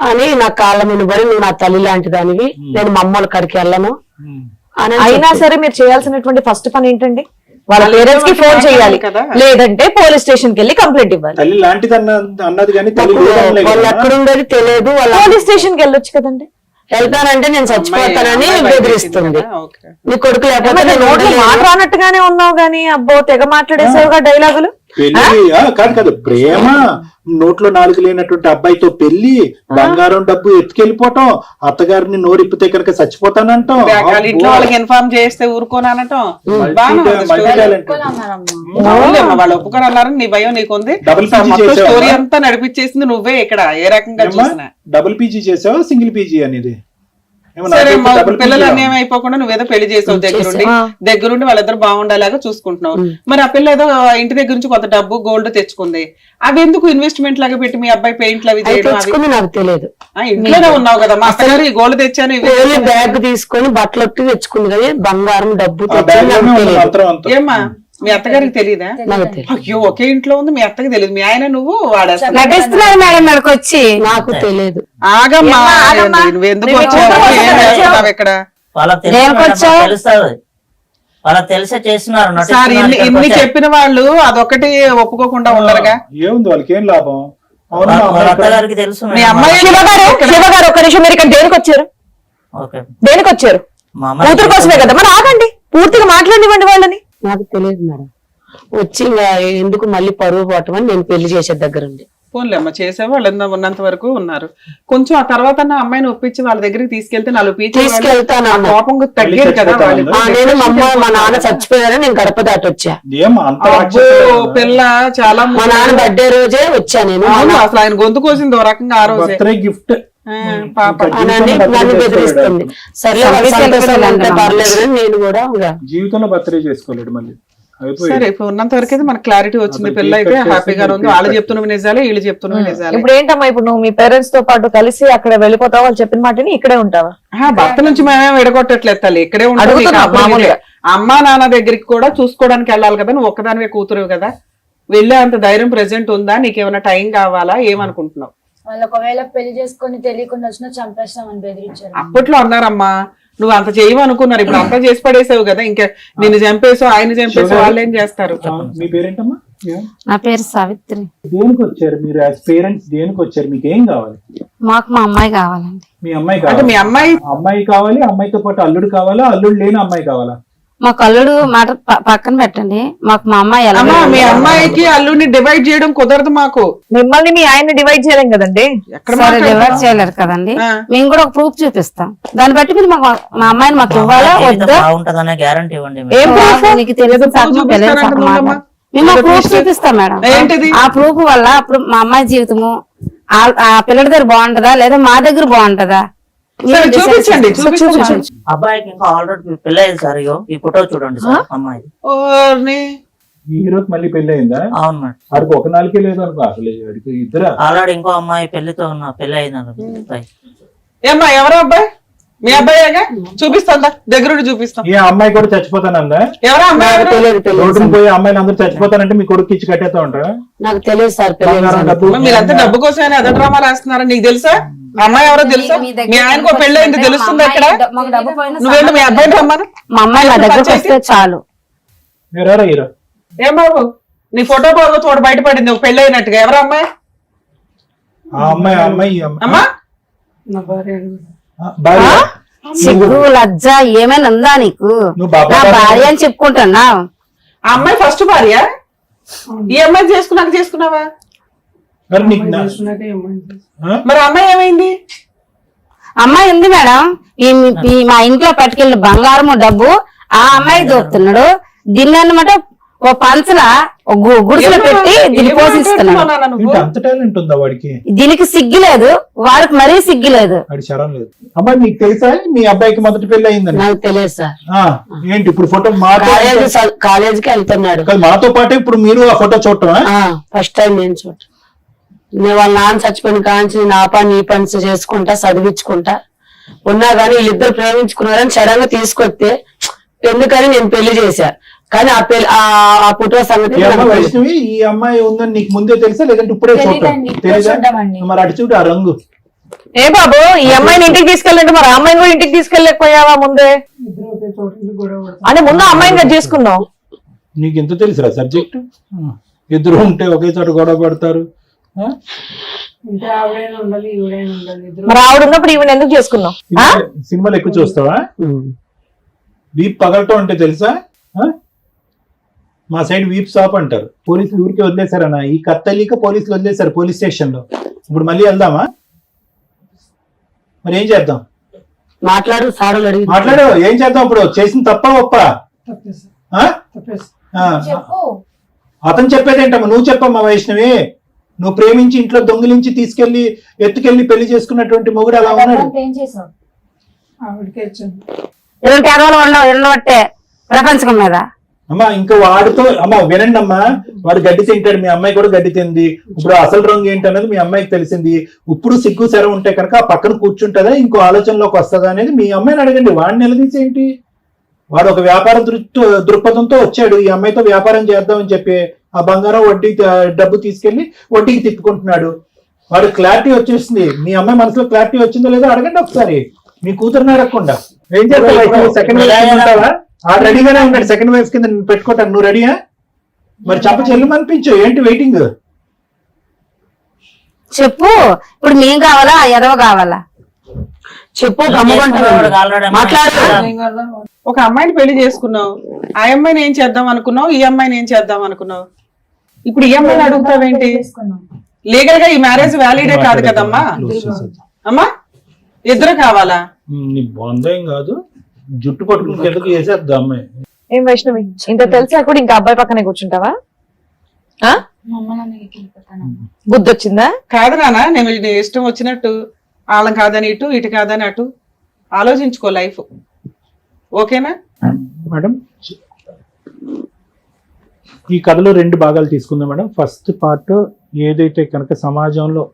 అని నా కాళ్ళ మీద పడి, నువ్వు నా తల్లి లాంటి దానివి, నేను మా అమ్మల కాడికి వెళ్ళను అని అయినా చెప్పి. సరే మీరు చేయాల్సినటువంటి ఫస్ట్ పని ఏంటండి? వాళ్ళ పేరెంట్స్ కి ఫోన్ చేయాలి కదా. లేదంటే పోలీస్ స్టేషన్ కి వెళ్ళి కంప్లైంట్ ఇవ్వాలి. తల్లి లాంటిది అన్నది కానీ తల్లి నాకు కూడా అనలేదు వాళ్ళు కదా. ఎక్కడ ఉండేది తెలియదు. వాళ్ళ పోలీస్ స్టేషన్ కి వెళ్ళొచ్చు కదండి. వెళ్తానంటే నేను చచ్చిపోతానని అమ్మాయి బయట బెదిరిస్తుంది. వేసింది కదా, ఓకే. నీ కొడుకు లేకపోతే ఏమన్నా నేను నోట్లో ఉండలేను. మాట రానట్టుగానే ఉన్నావు గానీ అబ్బో తెగ మాట్లాడేసావుగా డైలాగులు. పెళ్లి కాదు కాదు, ప్రేమ, నోట్లో నాలుగు లేనటువంటి అబ్బాయితో పెళ్లి, బంగారం డబ్బు ఎత్తుకెళ్ళిపోవటం, అత్తగారిని నోరిప్పితే కనుక చచ్చిపోతానంటాం. వాళ్ళ ఇంట్లో వాళ్ళకి ఇన్ఫార్మ్ చేస్తే ఊరుకోనటం బాగా వాళ్ళు ఒప్పుకొని అన్నారని నీ భయం నీకుంది. డబుల్ పీజీ మొత్తం చేసావా? స్టోరీ అంతా నడిపించేసింది నువ్వే ఇక్కడ ఏ రకంగా చూసినా. డబుల్ పీజీ చేసావా సింగిల్ పీజీ అనేది? ఏమో సరే నాకైతే మా డబుల్ పిల్లలు పీజీ అన్యాయం అయిపోకుండా నువ్వేదో పెళ్లి చేసావు దగ్గరుండి ఆ. దగ్గరుండి వాళ్ళిద్దరు బాగుండేలాగా చూసుకుంటున్నావు. మరి ఆ పిల్ల ఏదో ఇంటి దగ్గర నుంచి కొంత డబ్బు గోల్డ్ తెచ్చుకుంది, అవి ఎందుకు ఇన్వెస్ట్మెంట్ లాగా పెట్టి మీ అబ్బాయి పెయింట్లు అవి అది చేయడం అవి? తెచ్చుకుంది నాకు తెలియదు. ఇంట్లోనే ఉన్నావు కదా, మా అత్తగారు ఈ గోల్డ్ తెచ్చాను ఇవి ఓన్లీ తెచ్చాను. బ్యాగ్ తీసుకొని బట్టలు ఒట్టి తెచ్చుకుంది కానీ బంగారం డబ్బు ఆ తెచ్చింది బ్యాగ్ నాకు లోనే ఉంది తెలియదు. మంత్రం అంతా. ఏమ్మా మీ అత్తగారికి తెలియదా? నాకు తెలియదు. అయ్యో ఒకే ఇంట్లో ఉంది, మీ అత్తకి తెలియదు, మీ ఆయన నువ్వు వాడేస్తా. నటిస్తున్నారు మేడం ఇక్కడికి వచ్చి. నాకు తెలియదు. ఆగమ్మా, ఏమ్మా, ఆగమ్మా. నువ్వు ఎందుకు నువ్వు వచ్చావు? ఎక్కడ ఏం వచ్చావు? చేస్తున్నావు ఇక్కడ? వాళ్ళకి దేనికి వచ్చావు? తెలుస్తుంది, వాళ్ళకి తెలిసే చేస్తున్నారు, సార్ నటిస్తున్నారు, ఇన్ని ఇక్కడికి ఇన్ని వచ్చారు. చెప్పిన వాళ్ళు అదొకటి ఒప్పుకోకుండా ఉండరుగా. ఏముంది వాళ్ళకి ఏం లాభం? అవునా వాళ్ళ అమ్మాయి ఇక్కడ- అత్తగారికి తెలుసు మీ మేడం. అమ్మాయి శివగారు ఒక్క నిమిషం, మీరు ఇక్కడ దేనికి వచ్చారు? ఓకే దేనికి వచ్చారు? మా అమ్మాయి కూతురు కోసమే కదా, మరి ఆగండి, పూర్తిగా మాట్లాడివ్వండి వాళ్ళని. నాకు తెలియదు మేడం. వచ్చి ఇంకా ఎందుకు మళ్ళీ పరువు పోవటం అని నేను పెళ్లి చేసే దగ్గర ఉంది. ఫోన్లే అమ్మ చేసేవాళ్ళు ఉన్నంత వరకు ఉన్నారు. కొంచెం ఆ తర్వాత నా అమ్మాయిని ఒప్పించి వాళ్ళ దగ్గరికి తీసుకెళ్తే నాలుగు పీచు తీసుకెళ్తాను అన్న. కోపం తగ్గేది కదా వాళ్ళు. నేను మా అమ్మ మా నాన్న చచ్చిపోయారని నేను గడప దాటి వచ్చా. ఏం అంత అబ్బో, రాక్షసులు? పిల్ల చాలా మా నాన్న బర్త్డే రోజే వచ్చా నేను. అవును, అసలు ఆయన గొంతు కోసింది ఓ రకంగా ఆ రోజే. బర్త్డే గిఫ్ట్ ఆ, పాప అని నన్ను బెదిరిస్తుంది. సర్లే వాళ్ళు సంతోషంగా ఉంటే పర్లేదు అని నేను కూడా ఇంకా జీవితంలో బర్త్డే చేసుకోలేడు మళ్ళీ అయిపోయి. సరే ఇప్పుడు ఉన్నంత వరకు అయితే మనకు క్లారిటీ వచ్చింది. పిల్ల అయితే హ్యాపీగా ఉంది, వాళ్ళు చెప్తున్నవి నిజాలే, వీళ్ళు చెప్తున్నవి నిజాలే. ఇప్పుడు ఏంటమ్మా, ఇప్పుడు నువ్వు మీ పేరెంట్స్ తో పాటు కలిసి అక్కడ వెళ్ళిపోతావా? వాళ్ళు చెప్పిన మాటని ఇక్కడే ఉంటావా? భర్త నుంచి మేమేం విడగొట్టట్లేదు తల్లి, ఇక్కడే ఉంటాం. అడుగుతున్నా, నీకు ఆపరేషన్ మామూలుగా. అమ్మా నాన్న దగ్గరికి కూడా చూసుకోవడానికి వెళ్ళాలి కదా, నువ్వు ఒక్కదానివే కూతురు కదా, వెళ్ళే అంత ధైర్యం ప్రెసెంట్ ఉందా? నీకేమైనా టైం కావాలా? ఏమనుకుంటున్నావు? వాళ్ళు ఒకవేళ పెళ్లి చేసుకొని తెలియకుండా వచ్చినా చంపేస్తామని బెదిరించారు. అప్పట్లో అన్నారమ్మా, నువ్వు అంత చేయమనుకున్నారు, ఇప్పుడు అంతా చేసి పడేసావు కదా, ఇంకా నిన్ను చంపేసావు ఆయన చంపేసావు, వాళ్ళు ఏం చేస్తారు? మీ పేరేంటమ్మా? నా పేరు సావిత్రి. దేనికి వచ్చారు మీరు యాజ్ పేరెంట్స్? దేనికి వచ్చారు? మీకు ఏం కావాలి? మాకు మా అమ్మాయి కావాలండి. మీ అమ్మాయి అంటే కావాలి. మీ అమ్మాయి అమ్మాయి కావాలి, అమ్మాయితో పాటు అల్లుడు కావాలా? అల్లుడు లేని అమ్మాయి కావాలా? మాకు అల్లుడు మాట పక్కన పెట్టండి, మాకు మా అమ్మాయి ఎలా అమ్మా, మీ అమ్మాయికి అల్లుడిని డివైడ్ చేయడం కుదరదు మాకు. మిమ్మల్ని మీ ఆయన్ని డివైడ్ చేయలేం కదండి. ఎక్కడ సరే డివైడ్ మాట్లాడుతున్నావు? చేయలేరు కదండి. ఆ. మేము కూడా ఒక ప్రూఫ్ చూపిస్తాం, దాన్ని బట్టి మీరు మాకు మా అమ్మాయిని మాకు ఇవ్వాలా వద్దా? బాగుంటదనే గ్యారంటీ ఇవ్వండి మేడం. ఏం proof? నీకు తెలియదు సగం, చూపిస్తారంట తెలియదు సగం నువ్వమ్మా. మాట. మేము ఆ ప్రూఫ్ చూపిస్తాం మేడం. ఏంటిది? ఆ ప్రూఫ్ వల్ల అప్పుడు మా అమ్మాయి జీవితము ఆ పిల్లడి దగ్గర బాగుంటదా లేదా మా దగ్గర బాగుంటదా? సరే, చూపించండి, చూపించండి. చూపించండి. అబ్బాయికి ఇంకా ఆల్రెడీ పెళ్లి అయింది సార్. ఇగో ఈ ఫోటో చూడండి సార్ అమ్మాయి. ఓర్ని. ఈ హీరోకి మళ్ళీ పెళ్లి అయిందా? అవును మేడం, వాడికి ఒక నాలుగే లేదు అనుకో అసలు. వాడికి ఇద్దరా? ఆల్రెడీ ఇంకో అమ్మాయి పెళ్లితో ఉన్న పెళ్లి అయింది. ఏమ్మా ఎవరో అబ్బాయి? మీ అబ్బాయిగా? చూపిస్తాందా, దగ్గరుండి చూపిస్తాం. ఈ అమ్మాయి కూడా చచ్చిపోతానందా? ఎవరో అమ్మాయి నాకు ఎవరు? తెలియదు తెలియదు రోడ్డును పోయి అమ్మాయిలు అందరూ చచ్చిపోతానంటే మీ కొడుకు ఇచ్చి కట్టేస్తా ఉంటారా? నాకు తెలియదు సార్ పెళ్లి బంగారం డబ్బు మీరంతా డబ్బు కోసమైనా అదే డ్రామా రాస్తున్నారా? నీకు తెలుసా అమ్మాయి ఎవరో తెలుసా? మీ ఆయనకు పెళ్లి అయింది తెలుస్తుందా ఇక్కడ? మాకు డబ్బు పోయినా నువ్వేంటి మీ అబ్బాయిని రమ్మను. మా అమ్మాయి నా దగ్గరకు వస్తే చాలు. మీరెవరా హీరో? ఏం బాబు నీ ఫోటో బాబు తోడు బయటపడింది ఒక పెళ్లి అయినట్టుగా. ఎవరు అమ్మాయి? ఆ అమ్మాయి ఆ అమ్మాయి ఈ అమ్మాయి. అమ్మా ఆ, భార్య? సిగ్గు లజ్జ ఏమైనా ఉందా నీకు? నువ్వు బాబా నా భార్య అని చెప్పుకుంటున్నావు. ఆ అమ్మాయి ఫస్ట్ భార్య? ఈ అమ్మాయి చేసుకున్నావా? మరి నీకు ఆ? మరి ఆ అమ్మాయి ఏమైంది? అమ్మాయి ఉంది మేడం మా ఇంట్లో పట్టుకెళ్ళిన బంగారము డబ్బు ఆ అమ్మాయి దోపుతున్నాడు. దీన్ని అనమాట ఓ పంచల గుడిసెలో పెట్టి దీన్ని పోషిస్తున్నాడు. ఏంటి అంత టాలెంట్ ఉందా వాడికి? దీనికి సిగ్గులేదు, వాడికి మరీ సిగ్గులేదు. వాడి శరం లేదు. అమ్మాయి మీకు తెలుసా మీ అబ్బాయికి మొదటి పెళ్లి అయిందని? నాకు తెలియదు సార్. ఏంటి ఇప్పుడు ఫోటో మాతో కాలేజీకి వెళ్తున్నాడు మాతో పాటే ఇప్పుడు మీరు ఆ ఫోటో చూడటం? ఫస్ట్ టైం నేను చూడ. నేను వాళ్ళ నాన్న చచ్చిపోయిన కాంచి నా పని ఈ పని చేసుకుంటా చదివించుకుంటా ఉన్నా గానీ వీళ్ళిద్దరు ప్రేమించుకున్నారని సడన్ గా తీసుకొస్తే ఎందుకని నేను పెళ్లి చేశా. కానీ ఆ ఫోటో సంగతి వైష్ణవి ఈ అమ్మాయి ఉందని నీకు ముందే తెలుసా లేదంటే ఇప్పుడే చూడటం? తెలీదా? మరి అటు చూడు ఆ రంగు. ఏ బాబు ఈ అమ్మాయిని ఇంటికి తీసుకెళ్ళంటే మరి అమ్మాయిని కూడా ఇంటికి తీసుకెళ్ళలేకపోయావా ముందే? అంటే ముందు అమ్మాయిని కదా చేసుకున్నావు. నీకు ఎంత తెలుసురా సబ్జెక్ట్? ఇద్దరు ఉంటే ఒకే చోట గొడవ పడతారు. మరి ఆవిడ ఉన్నప్పుడు ఈవిడ ఎందుకు చేసుకున్నావు? సినిమాలు ఎక్కువ చూస్తావా? వీప్ పగలటం అంటే తెలుసా? మా సైడ్ వీప్ షాప్ అంటారు. పోలీసులు ఊరికే వదిలేశారన్నా. ఈ కత్తలీక పోలీసులు వదిలేశారు పోలీస్ స్టేషన్ లో. ఇప్పుడు మళ్ళీ వెళ్దామా? మరి ఏం చేద్దాం? మాట్లాడు మాట్లాడు. ఏం చేద్దాం ఇప్పుడు? చేసిన తప్ప ఒప్ప? అతను చెప్పేదేంటమ్మా? నువ్వు చెప్పమ్మా వైష్ణవి. నువ్వు ప్రేమించి ఇంట్లో దొంగిలించి తీసుకెళ్లి ఎత్తుకెళ్లి పెళ్లి చేసుకున్నటువంటి మొగుడు అలా ఉన్నాడు. ఉండబట్టే ప్రపంచం మీద అమ్మా ఇంకా వాడితో అమ్మా వినండి అమ్మా, వాడు గడ్డి తింటాడు, మీ అమ్మాయి కూడా గడ్డి తింది. ఇప్పుడు అసలు రంగు ఏంటనేది మీ అమ్మాయికి తెలిసింది. ఇప్పుడు సిగ్గు సెర ఉంటే కనుక ఆ పక్కన కూర్చుంటుందా ఇంకో ఆలోచనలోకి వస్తుందా అనేది మీ అమ్మాయిని అడగండి. వాడిని నిలదీసేంటి? వాడు ఒక వ్యాపార దృక్పథంతో వచ్చాడు. ఈ అమ్మాయితో వ్యాపారం చేద్దామని చెప్పి ఆ బంగారం వడ్డీ డబ్బు తీసుకెళ్లి వడ్డీకి తిప్పుకుంటున్నాడు. వాడు క్లారిటీ వచ్చేసింది. మీ అమ్మాయి మనసులో క్లారిటీ వచ్చిందో లేదో అడగండి ఒకసారి. మీ కూతురుని అడగకుండా ఏం చేస్తావు? సెకండ్ వైఫ్ ఉంటావా? ఆ రెడీగానే ఉన్నాడు సెకండ్ వైఫ్ కింద పెట్టుకోవటాను. నువ్వు రెడీయా? మరి చెప్ప చెల్లమనిపించు. ఏంటి వెయిటింగ్? చెప్పు. ఇప్పుడు మేం కావాలా ఎదవ కావాలా చెప్పు. ఒక అమ్మాయిని పెళ్లి చేసుకున్నావు. ఆ అమ్మాయిని ఏం చేద్దాం అనుకున్నావు? ఈ అమ్మాయిని ఏం చేద్దాం అనుకున్నావు? ఇప్పుడు ఈ అమ్మాయిని అడుగుతావేంటి? లీగల్ గా ఈ మ్యారేజ్ వ్యాలిడే కాదు కదమ్మా. అమ్మా ఇద్దరు కావాలా? నీ బంధం కాదు, జుట్టు పట్టుకుని కిందకి వేసేద్దా అమ్మాయి. ఏం వైష్ణవి ఇంత తెలిసా కూడా ఇంకా అబ్బాయి పక్కనే కూర్చుంటావా? బుద్ధి వచ్చిందా? కాదు నానా, నేను ఇష్టం వచ్చినట్టు వాళ్ళం కాదని ఇటు ఇటు కాదని అటు ఆలోచించుకో లైఫ్. ఓకేనా మేడం? ఈ కథలో 2 భాగాలు తీసుకుందాం మేడం. ఫస్ట్ పార్ట్ ఏదైతే కనుక సమాజంలో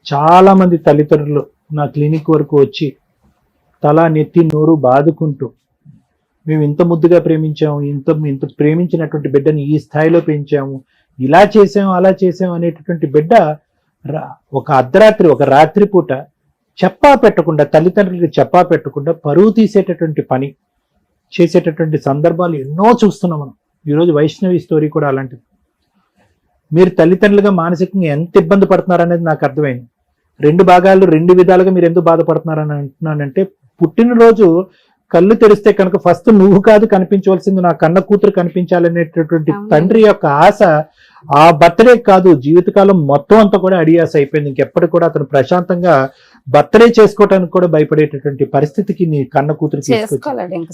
చాలా మంది తల్లిదండ్రులు నా క్లినిక్ వరకు వచ్చి తల నెత్తి నోరు బాదుకుంటూ మేము ఇంత ముద్దుగా ప్రేమించాము, ఇంత ప్రేమించినటువంటి బిడ్డని ఈ స్థాయిలో పెంచాము, ఇలా చేసాము అలా చేసాము అనేటటువంటి బిడ్డ ఒక అర్ధరాత్రి ఒక రాత్రి పూట చెప్పా పెట్టకుండా, తల్లిదండ్రులకి చెప్పా పెట్టకుండా పరువు తీసేటటువంటి పని చేసేటటువంటి సందర్భాలు ఎన్నో చూస్తున్నాం మనం. ఈరోజు వైష్ణవి స్టోరీ కూడా అలాంటిది. మీరు తల్లిదండ్రులుగా మానసికంగా ఎంత ఇబ్బంది పడుతున్నారు అనేది నాకు అర్థమైంది. 2 భాగాలు 2 విధాలుగా మీరు ఎందుకు బాధపడుతున్నారని అంటున్నానంటే, పుట్టినరోజు కళ్ళు తెరిస్తే కనుక ఫస్ట్ నువ్వు కాదు కనిపించవలసింది, నా కన్న కూతురు కనిపించాలనేటటువంటి తండ్రి యొక్క ఆశ ఆ బర్త్డే కాదు జీవితకాలం మొత్తం అంతా కూడా అడియాస అయిపోయింది. ఇంకెప్పటికి కూడా అతను ప్రశాంతంగా బర్త్డే చేసుకోవడానికి కూడా భయపడేటటువంటి పరిస్థితికి నీ కన్న కూతురు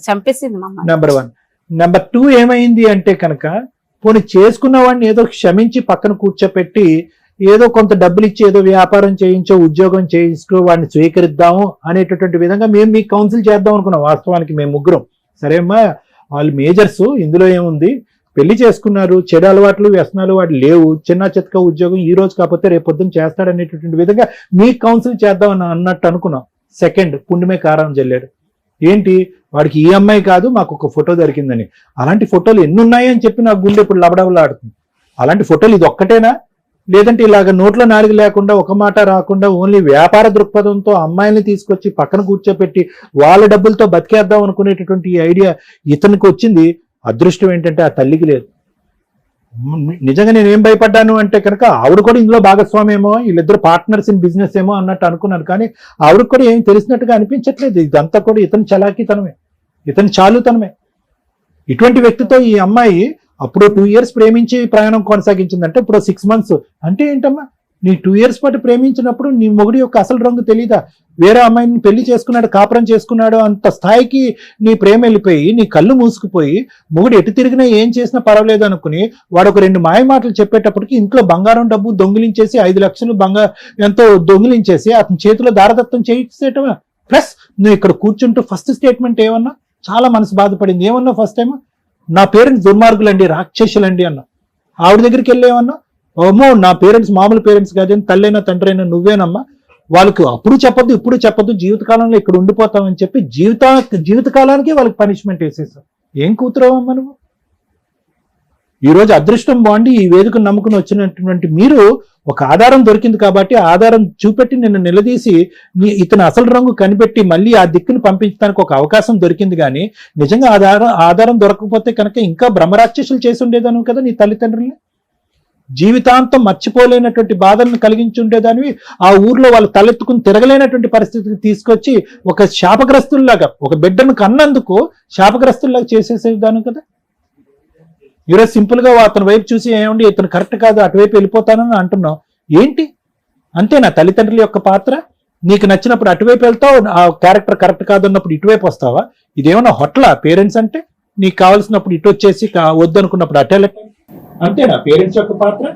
చంపేసింది. నెంబర్ 1. నెంబర్ 2 ఏమైంది అంటే కనుక, పోనీ చేసుకున్న వాడిని ఏదో క్షమించి పక్కన కూర్చోపెట్టి ఏదో కొంత డబ్బులు ఇచ్చి ఏదో వ్యాపారం చేయించో ఉద్యోగం చేయించుకో వాడిని స్వీకరిద్దాము అనేటటువంటి విధంగా మేము మీకు కౌన్సిల్ చేద్దాం అనుకున్నాం. వాస్తవానికి మేము ముగ్గురం సరే అమ్మా వాళ్ళు మేజర్స్, ఇందులో ఏముంది, పెళ్లి చేసుకున్నారు, చెడు అలవాట్లు వ్యసనాలు వాడు లేవు, చిన్న చితక ఉద్యోగం ఈ రోజు కాకపోతే రేపు పొద్దున్న చేస్తాడనేటటువంటి విధంగా మీకు కౌన్సిల్ చేద్దాం అన్నట్టు అనుకున్నాం. సెకండ్ పుండుమే కారం జల్లాడు. ఏంటి వాడికి ఈ అమ్మాయి కాదు మాకు ఒక ఫోటో దొరికిందని. అలాంటి ఫోటోలు ఎన్ని ఉన్నాయని చెప్పి నాకు గుండె ఇప్పుడు లబడబలాడుతుంది. అలాంటి ఫోటోలు ఇది ఒక్కటేనా? లేదంటే ఇలాగ నోట్లో నాలుగు లేకుండా ఒక మాట రాకుండా ఓన్లీ వ్యాపార దృక్పథంతో అమ్మాయిని తీసుకొచ్చి పక్కన కూర్చోపెట్టి వాళ్ళ డబ్బులతో బతికేద్దాం అనుకునేటటువంటి ఈ ఐడియా ఇతనికి వచ్చింది. అదృష్టం ఏంటంటే ఆ తల్లికి లేదు. నిజంగా నేను ఏం భయపడ్డాను అంటే కనుక ఆవిడ కూడా ఇందులో భాగస్వామి ఏమో, వీళ్ళిద్దరు పార్ట్నర్స్ ఇన్ బిజినెస్ ఏమో అన్నట్టు అనుకున్నాను. కానీ ఆవిడకి కూడా ఏం తెలిసినట్టుగా అనిపించట్లేదు. ఇదంతా కూడా ఇతని చలాకీతనమే, ఇతని చాలుతనమే. ఇటువంటి వ్యక్తితో ఈ అమ్మాయి అప్పుడు 2 years ప్రేమించి ప్రయాణం కొనసాగించిందంటే ఇప్పుడు 6 months అంటే ఏంటమ్మా నీ 2 years పాటు ప్రేమించినప్పుడు నీ మొగుడి యొక్క అసలు రంగు తెలీదా? వేరే అమ్మాయిని పెళ్లి చేసుకున్నాడు, కాపురం చేసుకున్నాడు అంత స్థాయికి నీ ప్రేమ వెళ్ళిపోయి నీ కళ్ళు మూసుకుపోయి మొగుడు ఎటు తిరిగినా ఏం చేసినా పర్వాలేదు అనుకుని వాడు ఒక 2 మాయ మాటలు చెప్పేటప్పటికి ఇంట్లో బంగారం డబ్బు దొంగిలించేసి 5 లక్షలు ఎంతో దొంగిలించేసి అతని చేతిలో దారదత్తం చేసేటమా. ప్లస్ నువ్వు ఇక్కడ కూర్చుంటూ ఫస్ట్ స్టేట్మెంట్ ఏమన్నా, చాలా మనసు బాధపడింది. ఏమన్నా ఫస్ట్ టైం, నా పేరెంట్స్ దుర్మార్గులండి, రాక్షసులండి అన్నా. ఆవిడ దగ్గరికి వెళ్ళేమన్నా, అమ్మో నా పేరెంట్స్ మామూలు పేరెంట్స్ కాదని, తల్లైనా తండ్రి అయినా నువ్వేనమ్మా, వాళ్ళకి అప్పుడు చెప్పొద్దు ఇప్పుడు చెప్పొద్దు, జీవితకాలంలో ఇక్కడ ఉండిపోతామని చెప్పి జీవితకాలానికి వాళ్ళకి పనిష్మెంట్ వేసేసావు. ఏం కూతురవమ్మా నువ్వు? ఈరోజు అదృష్టం బాగుండి ఈ వేదికను నమ్ముకుని వచ్చినటువంటి మీరు ఒక ఆధారం దొరికింది కాబట్టి ఆధారం చూపెట్టి నిన్ను నిలదీసి ఇతని అసలు రంగు కనిపెట్టి మళ్ళీ ఆ దిక్కును పంపించడానికి ఒక అవకాశం దొరికింది. కానీ నిజంగా ఆధారం దొరకకపోతే కనుక ఇంకా బ్రహ్మరాక్షసులు చేసి ఉండేదాను కదా నీ తల్లిదండ్రుల్ని. జీవితాంతం మర్చిపోలేనటువంటి బాధలను కలిగించి ఉండేదానివి. ఆ ఊర్లో వాళ్ళు తలెత్తుకుని తిరగలేనటువంటి పరిస్థితికి తీసుకొచ్చి ఒక శాపగ్రస్తుల్లాగా, ఒక బిడ్డను కన్నందుకు శాపగ్రస్తుల్లాగా చేసేసేదాను కదా. ఈరోజు సింపుల్ గా అతని వైపు చూసి ఏమండి ఇతను కరెక్ట్ కాదు అటువైపు వెళ్ళిపోతానని అంటున్నావు. ఏంటి అంతేనా తల్లిదండ్రుల యొక్క పాత్ర? నీకు నచ్చినప్పుడు అటువైపు వెళ్తావు, ఆ క్యారెక్టర్ కరెక్ట్ కాదన్నప్పుడు ఇటువైపు వస్తావా? ఇదేమన్నా హొట్లా పేరెంట్స్ అంటే? నీకు కావాల్సినప్పుడు ఇటు వచ్చేసి వద్దనుకున్నప్పుడు అటే వెళ్ళటం అంతేనా పేరెంట్స్ యొక్క పాత్ర?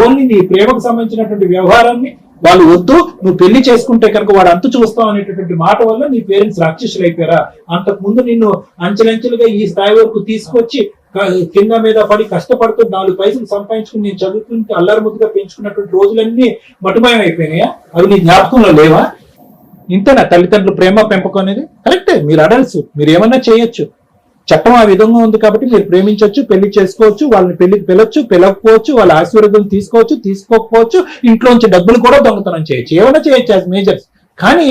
ఓన్లీ నీ ప్రేమకు సంబంధించినటువంటి వ్యవహారాన్ని వాళ్ళు వద్దు, నువ్వు పెళ్లి చేసుకుంటే కనుక వాడు అంతు చూస్తావు అనేటటువంటి మాట వల్ల నీ పేరెంట్స్ రాక్షసులు అయిపోయారా? అంతకు ముందు నిన్ను అంచెలంచెలుగా ఈ స్థాయి వరకు తీసుకొచ్చి కింద మీద పడి కష్టపడుతూ 4 పైసలు సంపాదించుకుని నేను చదువుకుంటూ అల్లరి ముద్దుగా పెంచుకున్నటువంటి రోజులన్నీ మటుమాయం అయిపోయినాయా? అవి నీ జ్ఞాపకంలో లేవా? ఇంతేనా తల్లిదండ్రులు ప్రేమ పెంపకం అనేది? కరెక్టే, మీరు అడల్ట్స్, మీరు ఏమన్నా చేయొచ్చు. చట్టం ఆ విధంగా ఉంది కాబట్టి మీరు ప్రేమించవచ్చు, పెళ్లి చేసుకోవచ్చు, వాళ్ళని పెళ్లికి పిలవచ్చు, పిలవకపోవచ్చు, వాళ్ళ ఆశీర్వాదం తీసుకోవచ్చు, తీసుకోకపోవచ్చు, ఇంట్లోంచి డబ్బులు కూడా దొంగతనం చేయొచ్చు, ఏమైనా చేయొచ్చు యాజ్ మేజర్స్. కానీ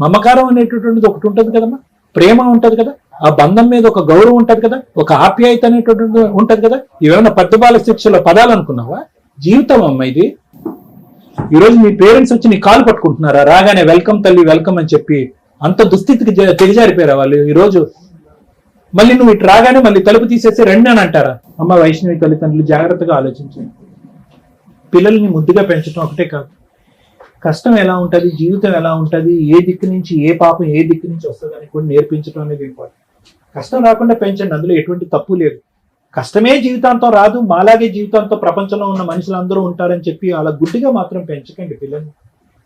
మమకారం అనేటటువంటిది ఒకటి ఉంటుంది కదమ్మా, ప్రేమ ఉంటది కదా, ఆ బంధం మీద ఒక గౌరవం ఉంటది కదా, ఒక ఆప్యాయత అనేటటువంటి ఉంటది కదా. ఇవేమన్నా పెద్దబాల శిక్షల పదాలు అనుకున్నావా? జీవితం అమ్మ ఇది. ఈరోజు మీ పేరెంట్స్ వచ్చి నీ కాలు పట్టుకుంటున్నారా రాగానే వెల్కమ్ తల్లి వెల్కమ్ అని చెప్పి? అంత దుస్థితికి తెగజారిపోయారా వాళ్ళు ఈరోజు? మళ్ళీ నువ్వు ఇటు రాగానే మళ్ళీ తలుపు తీసేసి రండి అని అంటారా? అమ్మ వైష్ణవి తల్లిదండ్రులు జాగ్రత్తగా ఆలోచించండి. పిల్లల్ని ముద్దుగా పెంచడం ఒకటే కాదు, కష్టం ఎలా ఉంటుంది, జీవితం ఎలా ఉంటుంది, ఏ దిక్కు నుంచి ఏ పాపం ఏ దిక్కు నుంచి వస్తుంది అని కూడా నేర్పించడం అనేది ఇంపార్టెంట్. కష్టం రాకుండా పెంచండి, అందులో ఎటువంటి తప్పు లేదు. కష్టమే జీవితాంతం రాదు, మాలాగే జీవితాంతం ప్రపంచంలో ఉన్న మనుషులందరూ ఉంటారని చెప్పి అలా గుడ్డిగా మాత్రం పెంచకండి పిల్లల్ని.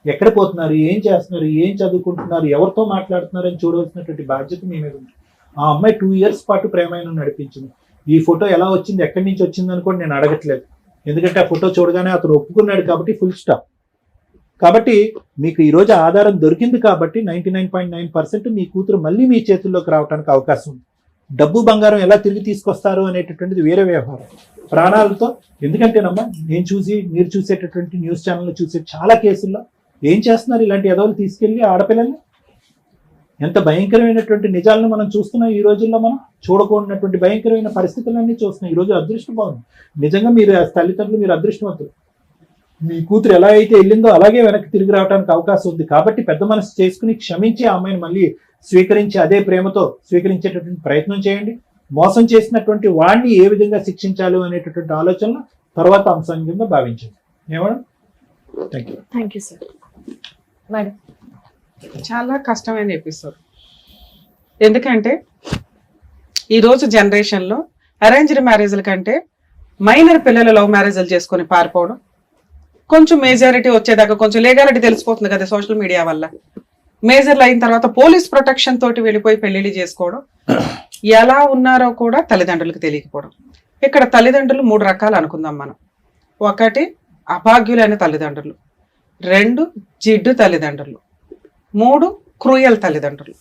ఎక్కడ పోతున్నారు, ఏం చేస్తున్నారు, ఏం చదువుకుంటున్నారు, ఎవరితో మాట్లాడుతున్నారు అని చూడవలసినటువంటి బాధ్యత మీ మీద ఉంది. ఆ అమ్మాయి 2 years పాటు ప్రేమైన నడిపించింది. ఈ ఫోటో ఎలా వచ్చింది, ఎక్కడి నుంచి వచ్చింది అని కూడా నేను అడగట్లేదు, ఎందుకంటే ఆ ఫోటో చూడగానే అతను ఒప్పుకున్నాడు కాబట్టి ఫుల్ స్టాప్. కాబట్టి మీకు ఈరోజు ఆధారం దొరికింది కాబట్టి 99.9% మీ కూతురు మళ్ళీ మీ చేతుల్లోకి రావడానికి అవకాశం ఉంది. డబ్బు బంగారం ఎలా తిరిగి తీసుకొస్తారు అనేటటువంటిది వేరే వ్యవహారం, ప్రాణాలతో. ఎందుకంటేనమ్మా మీరు చూసేటటువంటి న్యూస్ ఛానల్లో చూసే చాలా కేసుల్లో ఏం చేస్తున్నారు, ఇలాంటి ఎదవలు తీసుకెళ్లి ఆడపిల్లల్ని. ఎంత భయంకరమైనటువంటి నిజాలను మనం చూస్తున్నాం ఈ రోజుల్లో. మనం చూడకూడనటువంటి భయంకరమైన పరిస్థితులన్నీ చూస్తున్నాం. ఈ రోజు అదృష్టం బాగుంది నిజంగా, మీరు తల్లిదండ్రులు మీరు అదృష్టవంతులు. మీ కూతురు ఎలా అయితే వెళ్ళిందో అలాగే వెనక్కి తిరిగి రావడానికి అవకాశం ఉంది. కాబట్టి పెద్ద మనసు చేసుకుని క్షమించి ఆ అమ్మాయిని మళ్ళీ స్వీకరించి అదే ప్రేమతో స్వీకరించేటటువంటి ప్రయత్నం చేయండి. మోసం చేసినటువంటి వాడిని ఏ విధంగా శిక్షించాలి అనేటటువంటి ఆలోచనలు తర్వాత అంశం కింద భావించండి. ఏమన్నా? Thank you sir. మేడం, చాలా కష్టమైన ఎపిసోడ్. ఎందుకంటే ఈరోజు జనరేషన్లో అరేంజ్డ్ మ్యారేజ్ల కంటే మైనర్ పిల్లలు లవ్ మ్యారేజ్లు చేసుకొని పారిపోవడం, కొంచెం మేజారిటీ వచ్చేదాకా కొంచెం లీగాలిటీ తెలిసిపోతుంది కదా సోషల్ మీడియా వల్ల. మేజర్లు అయిన తర్వాత పోలీస్ ప్రొటెక్షన్ తోటి వెళ్ళిపోయి పెళ్లిళ్ళు చేసుకోవడం, ఎలా ఉన్నారో కూడా తల్లిదండ్రులకు తెలియకపోవడం. ఇక్కడ తల్లిదండ్రులు 3 రకాలు అనుకుందాం మనం. 1 అభాగ్యులైన తల్లిదండ్రులు, 2 జిడ్డు తల్లిదండ్రులు, 3 క్రూయల్ తల్లిదండ్రులు.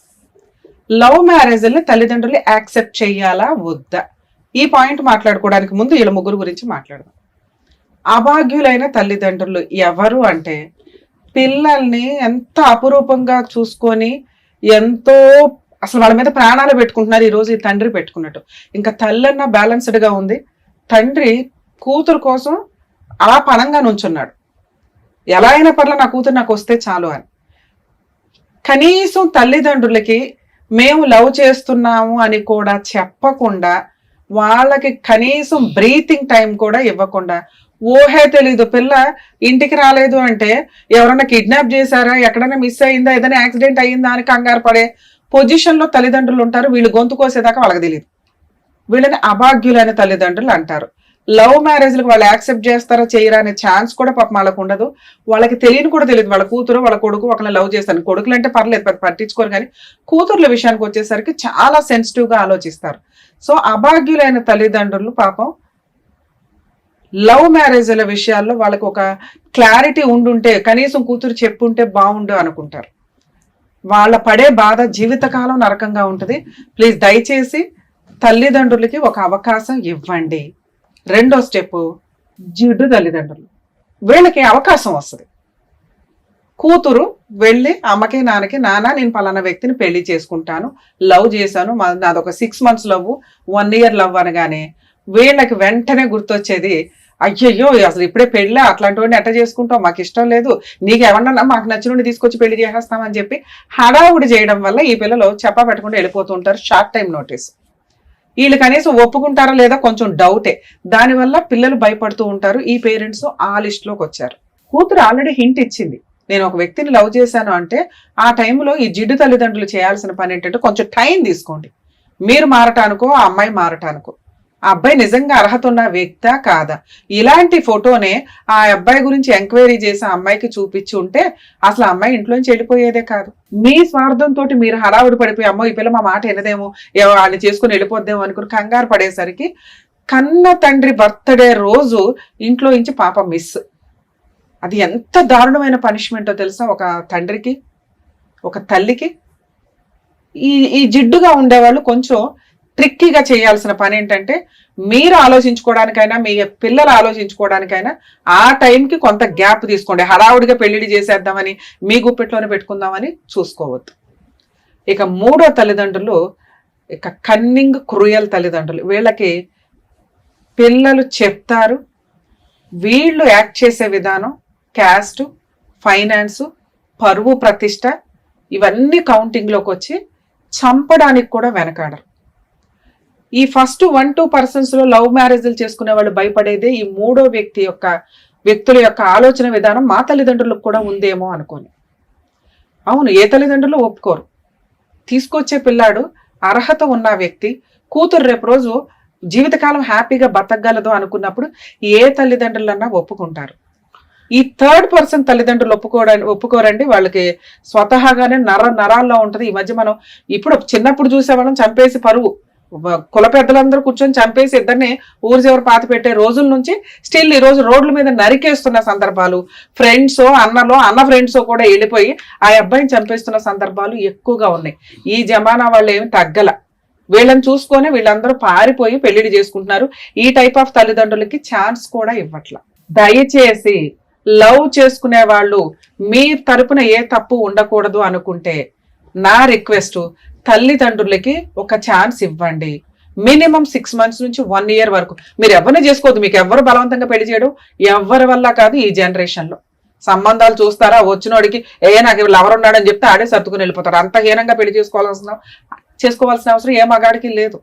లవ్ మ్యారేజ్ని తల్లిదండ్రులు యాక్సెప్ట్ చేయాలా వద్దా, ఈ పాయింట్ మాట్లాడుకోవడానికి ముందు వీళ్ళ ముగ్గురు గురించి మాట్లాడదాం. అభాగ్యులైన తల్లిదండ్రులు ఎవరు అంటే, పిల్లల్ని ఎంత అపురూపంగా చూసుకొని ఎంతో అసలు వాళ్ళ మీద ప్రాణాలు పెట్టుకుంటున్నారు. ఈరోజు ఈ తండ్రి పెట్టుకున్నట్టు. ఇంకా తల్లన్న బ్యాలెన్స్డ్గా ఉంది, తండ్రి కూతురు కోసం అలా పనంగా నుంచున్నాడు. ఎలా అయినా పర్ల నా కూతురు నాకు వస్తే చాలు అని. కనీసం తల్లిదండ్రులకి మేము లవ్ చేస్తున్నాము అని కూడా చెప్పకుండా, వాళ్ళకి కనీసం బ్రీతింగ్ టైం కూడా ఇవ్వకుండా ఊహే తెలీదు. పిల్ల ఇంటికి రాలేదు అంటే ఎవరన్నా కిడ్నాప్ చేశారా, ఎక్కడైనా మిస్ అయిందా, ఏదైనా యాక్సిడెంట్ అయ్యిందా అని కంగారు పడే పొజిషన్ లో తల్లిదండ్రులు ఉంటారు. వీళ్ళు గొంతు కోసేదాకా వాళ్ళకి తెలియదు. వీళ్ళని అభాగ్యులైన తల్లిదండ్రులు అంటారు. లవ్ మ్యారేజ్లకు వాళ్ళు యాక్సెప్ట్ చేస్తారా చేయరా అనే ఛాన్స్ కూడా పాపం వాళ్ళకు ఉండదు. వాళ్ళకి తెలియని కూడా తెలియదు వాళ్ళ కూతురు వాళ్ళ కొడుకు ఒకరిని లవ్ చేస్తాను. కొడుకులు అంటే పర్లేదు, పట్టించుకోరు, కానీ కూతుర్ల విషయానికి వచ్చేసరికి చాలా సెన్సిటివ్ గా ఆలోచిస్తారు. సో అభాగ్యులైన తల్లిదండ్రులు పాపం లవ్ మ్యారేజ్ల విషయాల్లో వాళ్ళకి ఒక క్లారిటీ ఉండుంటే, కనీసం కూతురు చెప్పుంటే బాగుండు అనుకుంటారు. వాళ్ళ పడే బాధ జీవితకాలం నరకంగా ఉంటుంది. ప్లీజ్ దయచేసి తల్లిదండ్రులకి ఒక అవకాశం ఇవ్వండి. రెండో స్టెప్, జిడ్డు తల్లిదండ్రులు. వీళ్ళకి అవకాశం వస్తుంది. కూతురు వెళ్ళి అమ్మకి నాన్నకి, నాన్న నేను పలానా వ్యక్తిని పెళ్లి చేసుకుంటాను, లవ్ చేశాను, నాదొక 6 months లవ్, 1 year లవ్ అనగానే వీళ్ళకి వెంటనే గుర్తొచ్చేది, అయ్యయ్యో అసలు ఇప్పుడే పెళ్ళి, అట్లాంటి వాడిని ఎట్ట చేసుకుంటాం, మాకు ఇష్టం లేదు, నీకు ఎవరన్నా మాకు నచ్చినోడిని తీసుకొచ్చి పెళ్లి చేసేస్తామని చెప్పి హడావుడి చేయడం వల్ల ఈ పిల్లలు చెప్పా పెట్టకుండా వెళ్ళిపోతూ ఉంటారు. Short time notice. వీళ్ళు కనీసం ఒప్పుకుంటారా లేదా కొంచెం డౌటే. దానివల్ల పిల్లలు భయపడుతూ ఉంటారు. ఈ పేరెంట్స్ ఆ లిస్ట్ లోకి వచ్చారు. కూతురు ఆల్రెడీ హింట్ ఇచ్చింది, నేను ఒక వ్యక్తిని లవ్ చేశాను అంటే ఆ టైంలో ఈ జిడ్డు తల్లిదండ్రులు చేయాల్సిన పని ఏంటంటే కొంచెం టైం తీసుకోండి. మీరు మారటానికో ఆ అమ్మాయి మారటానికో. ఆ అబ్బాయి నిజంగా అర్హత ఉన్న వ్యక్తా కాదా, ఇలాంటి ఫోటోనే ఆ అబ్బాయి గురించి ఎంక్వైరీ చేసి ఆ అమ్మాయికి చూపించి ఉంటే అసలు ఆ అమ్మాయి ఇంట్లోంచి వెళ్ళిపోయేదే కాదు. మీ స్వార్థంతో మీరు హడావుడి పడిపోయి, అమ్మో ఈ పిల్ల మా మాట వినదేమో, వాళ్ళని చేసుకుని వెళ్ళిపోద్దేమో అనుకుని కంగారు పడేసరికి కన్న తండ్రి బర్త్డే రోజు ఇంట్లో నుంచి పాప మిస్. అది ఎంత దారుణమైన పనిష్మెంటో తెలుసా ఒక తండ్రికి, ఒక తల్లికి. ఈ జిడ్డుగా ఉండేవాళ్ళు కొంచెం ట్రిక్కీగా చేయాల్సిన పని ఏంటంటే, మీరు ఆలోచించుకోవడానికైనా మీ పిల్లలు ఆలోచించుకోవడానికైనా ఆ టైంకి కొంత గ్యాప్ తీసుకోండి. హడావుడిగా పెళ్లిడి చేసేద్దామని మీ గుప్పెట్లోనే పెట్టుకుందామని చూసుకోవద్దు. ఇక మూడో తల్లిదండ్రులు ఇక కన్నింగ్ క్రూయల్ తల్లిదండ్రులు. వీళ్ళకి పిల్లలు చెప్తారు, వీళ్ళు యాక్ట్ చేసే విధానం, క్యాస్ట్, ఫైనాన్సు, పరువు ప్రతిష్ట ఇవన్నీ కౌంటింగ్లోకి వచ్చి చంపడానికి కూడా వెనకాడరు. ఈ ఫస్ట్ 1-2% లో లవ్ మ్యారేజ్లు చేసుకునే వాళ్ళు భయపడేదే ఈ మూడో వ్యక్తుల యొక్క ఆలోచన విధానం మా తల్లిదండ్రులకు కూడా ఉందేమో అనుకోని. అవును, ఏ తల్లిదండ్రులు ఒప్పుకోరు. తీసుకొచ్చే పిల్లాడు అర్హత ఉన్న వ్యక్తి, కూతురు రేపు రోజు జీవితకాలం హ్యాపీగా బతకగలదు అనుకున్నప్పుడు ఏ తల్లిదండ్రులన్నా ఒప్పుకుంటారు. ఈ 3rd person తల్లిదండ్రులు ఒప్పుకోరండి. వాళ్ళకి స్వతహాగానే నరాల్లో ఉంటది. ఈ మధ్య మనం ఇప్పుడు చిన్నప్పుడు చూసేవాళ్ళం చంపేసి పరువు, కుల పెద్దలందరూ కూర్చొని చంపేసి ఇద్దరిని ఊరు చివరి పాతి పెట్టే రోజుల నుంచి స్టిల్ ఈ రోజు రోడ్ల మీద నరికేస్తున్న సందర్భాలు, ఫ్రెండ్సో అన్న ఫ్రెండ్సో కూడా వెళ్ళిపోయి ఆ అబ్బాయిని చంపేస్తున్న సందర్భాలు ఎక్కువగా ఉన్నాయి. ఈ జమానా వాళ్ళు ఏమి తగ్గల. వీళ్ళని చూసుకొని వీళ్ళందరూ పారిపోయి పెళ్లిడి చేసుకుంటున్నారు. ఈ టైప్ ఆఫ్ తల్లిదండ్రులకి ఛాన్స్ కూడా ఇవ్వట్ల. దయచేసి లవ్ చేసుకునే వాళ్ళు మీ తరపున ఏ తప్పు ఉండకూడదు అనుకుంటే నా రిక్వెస్ట్, తల్లిదండ్రులకి ఒక ఛాన్స్ ఇవ్వండి. మినిమం 6 months నుంచి 1 year వరకు మీరు ఎవరిని చేసుకోవద్దు. మీకు ఎవరు బలవంతంగా పెళ్లి చేయడం ఎవరి వల్ల కాదు. ఈ జనరేషన్ లో సంబంధాలు చూస్తారా, వచ్చినోడికి నాకు లవర్ ఉన్నాడని చెప్తే ఆడే సర్దుకుని వెళ్ళిపోతారు. అంత హీనంగా పెళ్లి చేసుకోవాల్సిన అవసరం ఏ మగాడికి లేదు.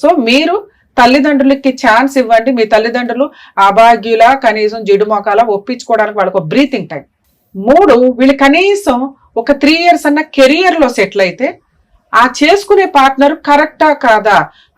సో మీరు తల్లిదండ్రులకి ఛాన్స్ ఇవ్వండి. మీ తల్లిదండ్రులు అభాగ్యుల కనీసం జిడు మొకాల ఒప్పించుకోవడానికి వాళ్ళకు బ్రీతింగ్ టైం. 3, వీళ్ళు కనీసం ఒక 3 years అన్న కెరియర్ లో సెటిల్ అయితే ఆ చేసుకునే పార్ట్నర్ కరెక్టా కాదా,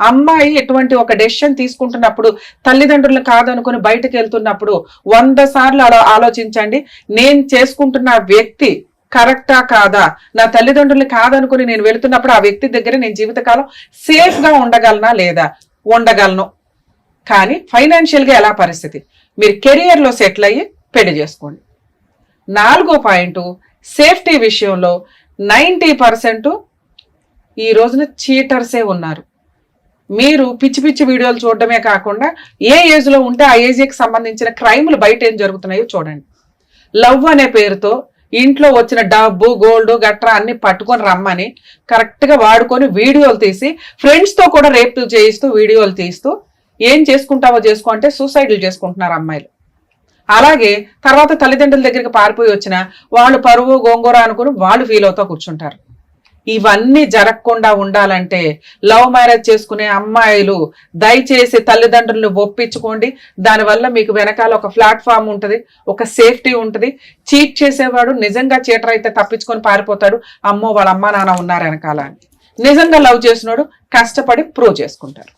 అమ్మాయి ఎటువంటి ఒక డెసిషన్ తీసుకుంటున్నప్పుడు తల్లిదండ్రులు కాదనుకుని బయటకు వెళ్తున్నప్పుడు 100 సార్లు ఆలోచించండి. నేను చేసుకుంటున్న వ్యక్తి కరెక్టా కాదా, నా తల్లిదండ్రులు కాదనుకుని నేను వెళుతున్నప్పుడు ఆ వ్యక్తి దగ్గర నేను జీవితకాలం సేఫ్ గా ఉండగలనా లేదా, ఉండగలను. కానీ ఫైనాన్షియల్ గా ఎలా పరిస్థితి, మీరు కెరియర్ లో సెటిల్ అయ్యి పెళ్లి చేసుకోండి. 4వ పాయింట్, సేఫ్టీ విషయంలో 90% ఈ రోజున చీటర్సే ఉన్నారు. మీరు పిచ్చి పిచ్చి వీడియోలు చూడడమే కాకుండా ఏ ఏజ్ లో ఉంటే ఆ ఏజ్కి సంబంధించిన క్రైములు బయట ఏం జరుగుతున్నాయో చూడండి. లవ్ అనే పేరుతో ఇంట్లో వచ్చిన డబ్బు, గోల్డ్ గట్రా అన్ని పట్టుకొని రమ్మని కరెక్ట్ గా వాడుకొని వీడియోలు తీసి ఫ్రెండ్స్ తో కూడా రేప్ చేయిస్తూ వీడియోలు తీస్తూ ఏం చేసుకుంటావో చేసుకో అంటే సూసైడ్లు చేసుకుంటున్నారు అమ్మాయిలు. అలాగే తర్వాత తల్లిదండ్రుల దగ్గరికి పారిపోయి వచ్చిన వాళ్ళు పరువు గోంగూర అనుకుని వాళ్ళు ఫీల్ అవుతూ కూర్చుంటారు. ఇవన్నీ జరగకుండా ఉండాలంటే లవ్ మ్యారేజ్ చేసుకునే అమ్మాయిలు దయచేసి తల్లిదండ్రులను ఒప్పించుకోండి. దానివల్ల మీకు వెనకాల ఒక ప్లాట్ఫామ్ ఉంటుంది, ఒక సేఫ్టీ ఉంటుంది. చీట్ చేసేవాడు నిజంగా చీటర్ అయితే తప్పించుకొని పారిపోతాడు, అమ్మో వాళ్ళ అమ్మా నాన్న ఉన్నారు వెనకాల అని. నిజంగా లవ్ చేసినోడు కష్టపడి ప్రూవ్ చేసుకుంటారు.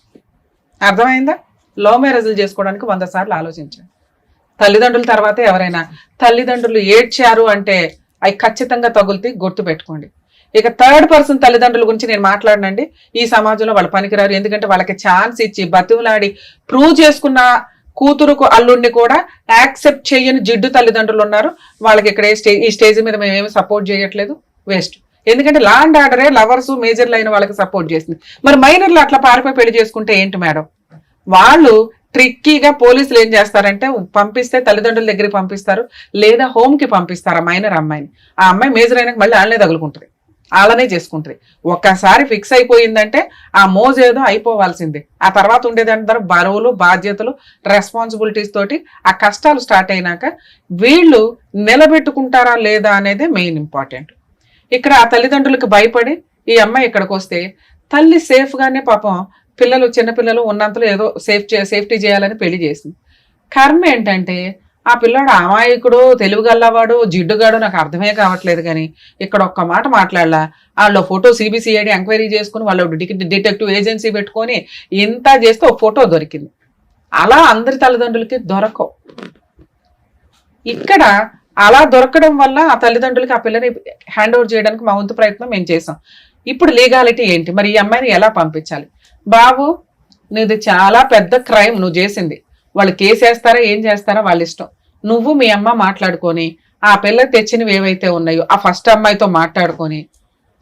అర్థమైందా? లవ్ మ్యారేజ్లు చేసుకోవడానికి 100 సార్లు ఆలోచించండి. తల్లిదండ్రుల తర్వాత ఎవరైనా. తల్లిదండ్రులు ఏడ్చారు అంటే అవి ఖచ్చితంగా తగులుతాయి, గుర్తు పెట్టుకోండి. ఇక థర్డ్ పర్సన్ తల్లిదండ్రుల గురించి నేను మాట్లాడనండి. ఈ సమాజంలో వాళ్ళు పనికిరారు. ఎందుకంటే వాళ్ళకి ఛాన్స్ ఇచ్చి బతిమలాడి ప్రూవ్ చేసుకున్న కూతురుకు అల్లుడిని కూడా యాక్సెప్ట్ చేయని జిడ్డు తల్లిదండ్రులు ఉన్నారు. వాళ్ళకి ఇక్కడ ఈ స్టేజ్ మీద మేము ఏమి సపోర్ట్ చేయట్లేదు, వేస్ట్. ఎందుకంటే లా అండ్ ఆర్డరే లవర్స్ మేజర్లు అయిన వాళ్ళకి సపోర్ట్ చేసింది. మరి మైనర్లు అట్లా పారిపోయి పెళ్లి చేసుకుంటే ఏంటి మేడం? వాళ్ళు ట్రిక్కీగా పోలీసులు ఏం చేస్తారంటే పంపిస్తే తల్లిదండ్రుల దగ్గరికి పంపిస్తారు, లేదా హోమ్ కి పంపిస్తారు ఆ మైనర్ అమ్మాయిని. ఆ అమ్మాయి మేజర్ అయినాక మళ్ళీ వాళ్ళనే తగులుకుంటుంది, వాళ్ళనే చేసుకుంటుంది. ఒక్కసారి ఫిక్స్ అయిపోయిందంటే ఆ మోజేదో అయిపోవాల్సిందే. ఆ తర్వాత ఉండేదంటారు బరువులు, బాధ్యతలు, రెస్పాన్సిబిలిటీస్ తోటి ఆ కష్టాలు స్టార్ట్ అయినాక వీళ్ళు నిలబెట్టుకుంటారా లేదా అనేది మెయిన్ ఇంపార్టెంట్. ఇక్కడ ఆ తల్లిదండ్రులకు భయపడి ఈ అమ్మాయి ఇక్కడికి వస్తే తల్లి సేఫ్ గానే పాపం పిల్లలు చిన్నపిల్లలు ఉన్నంతలో ఏదో సేఫ్టీ చేయాలని పెళ్లి చేసింది. కర్మ ఏంటంటే ఆ పిల్లాడు అమాయకుడు, తెలివిగల్లవాడు, జిడ్డుగాడు నాకు అర్థమే కావట్లేదు. కానీ ఇక్కడ ఒక్క మాట మాట్లాడలా. వాళ్ళు ఫోటో సిబిసిఐడి ఎంక్వైరీ చేసుకుని వాళ్ళు డిటెక్టివ్ ఏజెన్సీ పెట్టుకొని ఇంత చేస్తే ఒక ఫోటో దొరికింది. అలా అందరి తల్లిదండ్రులకి దొరకవు. ఇక్కడ అలా దొరకడం వల్ల ఆ తల్లిదండ్రులకి ఆ పిల్లని హ్యాండ్ ఓవర్ చేయడానికి మా వంతు ప్రయత్నం మేము చేసాం. ఇప్పుడు లీగాలిటీ ఏంటి? మరి ఈ అమ్మాయిని ఎలా పంపించాలి? బాబు నీది చాలా పెద్ద క్రైమ్ నువ్వు చేసింది. వాళ్ళు కేసు వేస్తారా ఏం చేస్తారా వాళ్ళ ఇష్టం. నువ్వు మీ అమ్మ మాట్లాడుకొని ఆ పిల్ల తెచ్చినవి ఏవైతే ఉన్నాయో ఆ ఫస్ట్ అమ్మాయితో మాట్లాడుకొని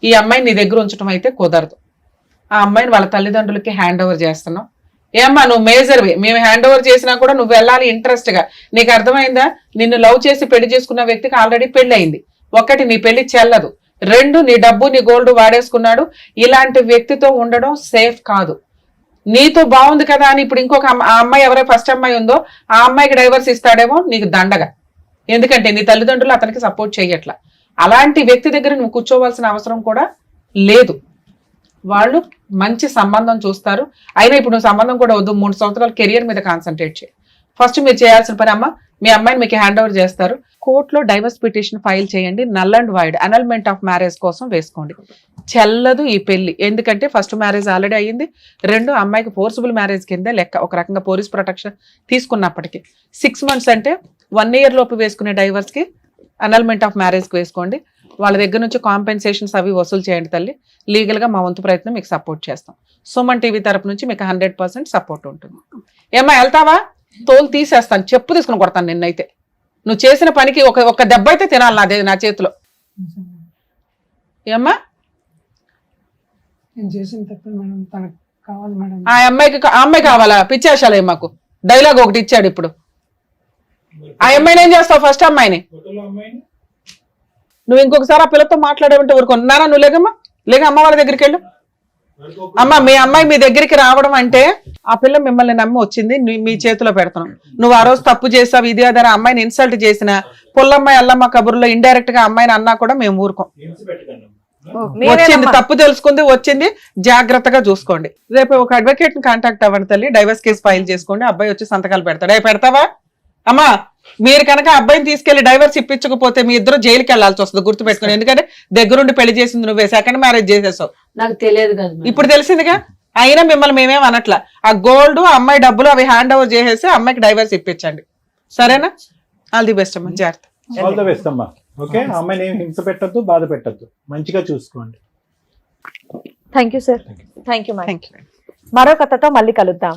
ఈ అమ్మాయిని నీ దగ్గర ఉంచడం అయితే కుదరదు. ఆ అమ్మాయిని వాళ్ళ తల్లిదండ్రులకి హ్యాండ్ ఓవర్ చేస్తున్నావు. ఏమ్మా నువ్వు మేజర్వి, మేము హ్యాండ్ ఓవర్ చేసినా కూడా నువ్వు వెళ్ళాలి ఇంట్రెస్ట్ గా. నీకు అర్థమైందా? నిన్ను లవ్ చేసి పెళ్లి చేసుకున్న వ్యక్తికి ఆల్రెడీ పెళ్లి అయింది. ఒకటి నీ పెళ్లి చెల్లదు, 2 నీ డబ్బు నీ గోల్డ్ వాడేసుకున్నాడు. ఇలాంటి వ్యక్తితో ఉండడం సేఫ్ కాదు. నీతో బాగుంది కదా అని ఇప్పుడు ఇంకొక ఆ అమ్మాయి ఎవరైతే ఫస్ట్ అమ్మాయి ఉందో ఆ అమ్మాయికి డైవర్స్ ఇస్తాడేమో నీకు దండగా. ఎందుకంటే నీ తల్లిదండ్రులు అతనికి సపోర్ట్ చేయట్లా. అలాంటి వ్యక్తి దగ్గర నువ్వు కూర్చోవలసిన అవసరం కూడా లేదు. వాళ్ళు మంచి సంబంధం చూస్తారు. అయినా ఇప్పుడు నువ్వు సంబంధం కూడా వద్దు, 3 సంవత్సరాల కెరియర్ మీద కాన్సన్ట్రేట్ చేయి. ఫస్ట్ మీరు చేయాల్సిన పని, అమ్మ మీ అమ్మాయిని మీకు హ్యాండ్ ఓవర్ చేస్తారు, కోర్టులో డైవర్స్ పిటిషన్ ఫైల్ చేయండి. Null and wide annulment of marriage కోసం వేసుకోండి. చెల్లదు ఈ పెళ్లి. ఎందుకంటే ఫస్ట్ మ్యారేజ్ ఆల్రెడీ అయ్యింది. 2 అమ్మాయికి ఫోర్సిబుల్ మ్యారేజ్ కింద లెక్క. ఒక రకంగా పోలీస్ ప్రొటెక్షన్ తీసుకున్నప్పటికీ 6 months అంటే 1 year లోపు వేసుకునే డైవర్స్ కి అనల్మెంట్ ఆఫ్ మ్యారేజ్ కి వేసుకోండి. వాళ్ళ దగ్గర నుంచి కాంపెన్సేషన్స్ అవి వసూలు చేయండి తల్లి. లీగల్ గా మా వంతు ప్రయత్నం మీకు సపోర్ట్ చేస్తాం. సుమన్ టీవీ తరపు నుంచి మీకు 100% సపోర్ట్ ఉంటుంది. ఏమ్మా వెళ్తావా? తోలు తీసేస్తాను, చెప్పు తీసుకుని కొడతాను నిన్నైతే. నువ్వు చేసిన పనికి ఒక దెబ్బ అయితే తినాలి నా చేతిలో. ఏమ్మా ఆ అమ్మాయి కావాలా? పిచ్చేసాలే మాకు డైలాగ్ ఒకటి ఇచ్చాడు ఇప్పుడు. ఆ అమ్మాయిని ఏం చేస్తావు? ఫస్ట్ అమ్మాయిని నువ్వు ఇంకొకసారి ఆ పిల్లతో మాట్లాడేమంటే ఊరుకున్నారా? నువ్వు లేకమ్మా, లేక అమ్మ వాళ్ళ దగ్గరికి వెళ్ళు. అమ్మ మీ అమ్మాయి మీ దగ్గరికి రావడం అంటే ఆ పిల్ల మిమ్మల్ని నమ్మి వచ్చింది, మీ చేతిలో పెడతాం. నువ్వు ఆ రోజు తప్పు చేసావు, ఇది అదే అమ్మాయిని ఇన్సల్ట్ చేసిన పుల్లమ్మాయి అల్లమ్మ కబుర్లో ఇండైరెక్ట్ గా అమ్మాయిని అన్నా కూడా మేము ఊరుకోం. వచ్చింది తప్పు తెలుసుకుంది, వచ్చింది, జాగ్రత్తగా చూసుకోండి. రేపు ఒక అడ్వకేట్ ని కాంటాక్ట్ అవ్వండి తల్లి, డైవర్స్ కేసు ఫైల్ చేసుకోండి. అబ్బాయి వచ్చి సంతకాలు పెడతాడు. పెడతావా? అమ్మా మీరు కనుక అబ్బాయిని తీసుకెళ్లి డైవర్స్ ఇప్పించకపోతే మీ ఇద్దరు జైలుకి వెళ్లాల్సి వస్తుంది, గుర్తుపెట్టుకుని. ఎందుకంటే దగ్గరుండి పెళ్లి చేసింది నువ్వే, సెకండ్ మ్యారేజ్ చేసేసావు. నాకు తెలియదు కదా, ఇప్పుడు తెలిసిందిగా. అయినా మిమ్మల్ని మేమేం అనట్లా. ఆ గోల్డ్ అమ్మాయి డబ్బులు అవి హ్యాండ్ ఓవర్ చేసేసి అమ్మాయికి డైవర్స్ ఇప్పించండి, సరేనా? ఆల్ ది బెస్ట్ అమ్మా, జాగ్రత్త. ఆల్ ది బెస్ట్ అమ్మా. ఓకే, అమ్మాయిని ఏం హింస పెట్టద్దు, బాధ పెట్టద్దు, మంచిగా చూసుకోండి. Thank you sir. Thank you. Thank you. మరో కథతో మళ్ళీ కలుద్దాం.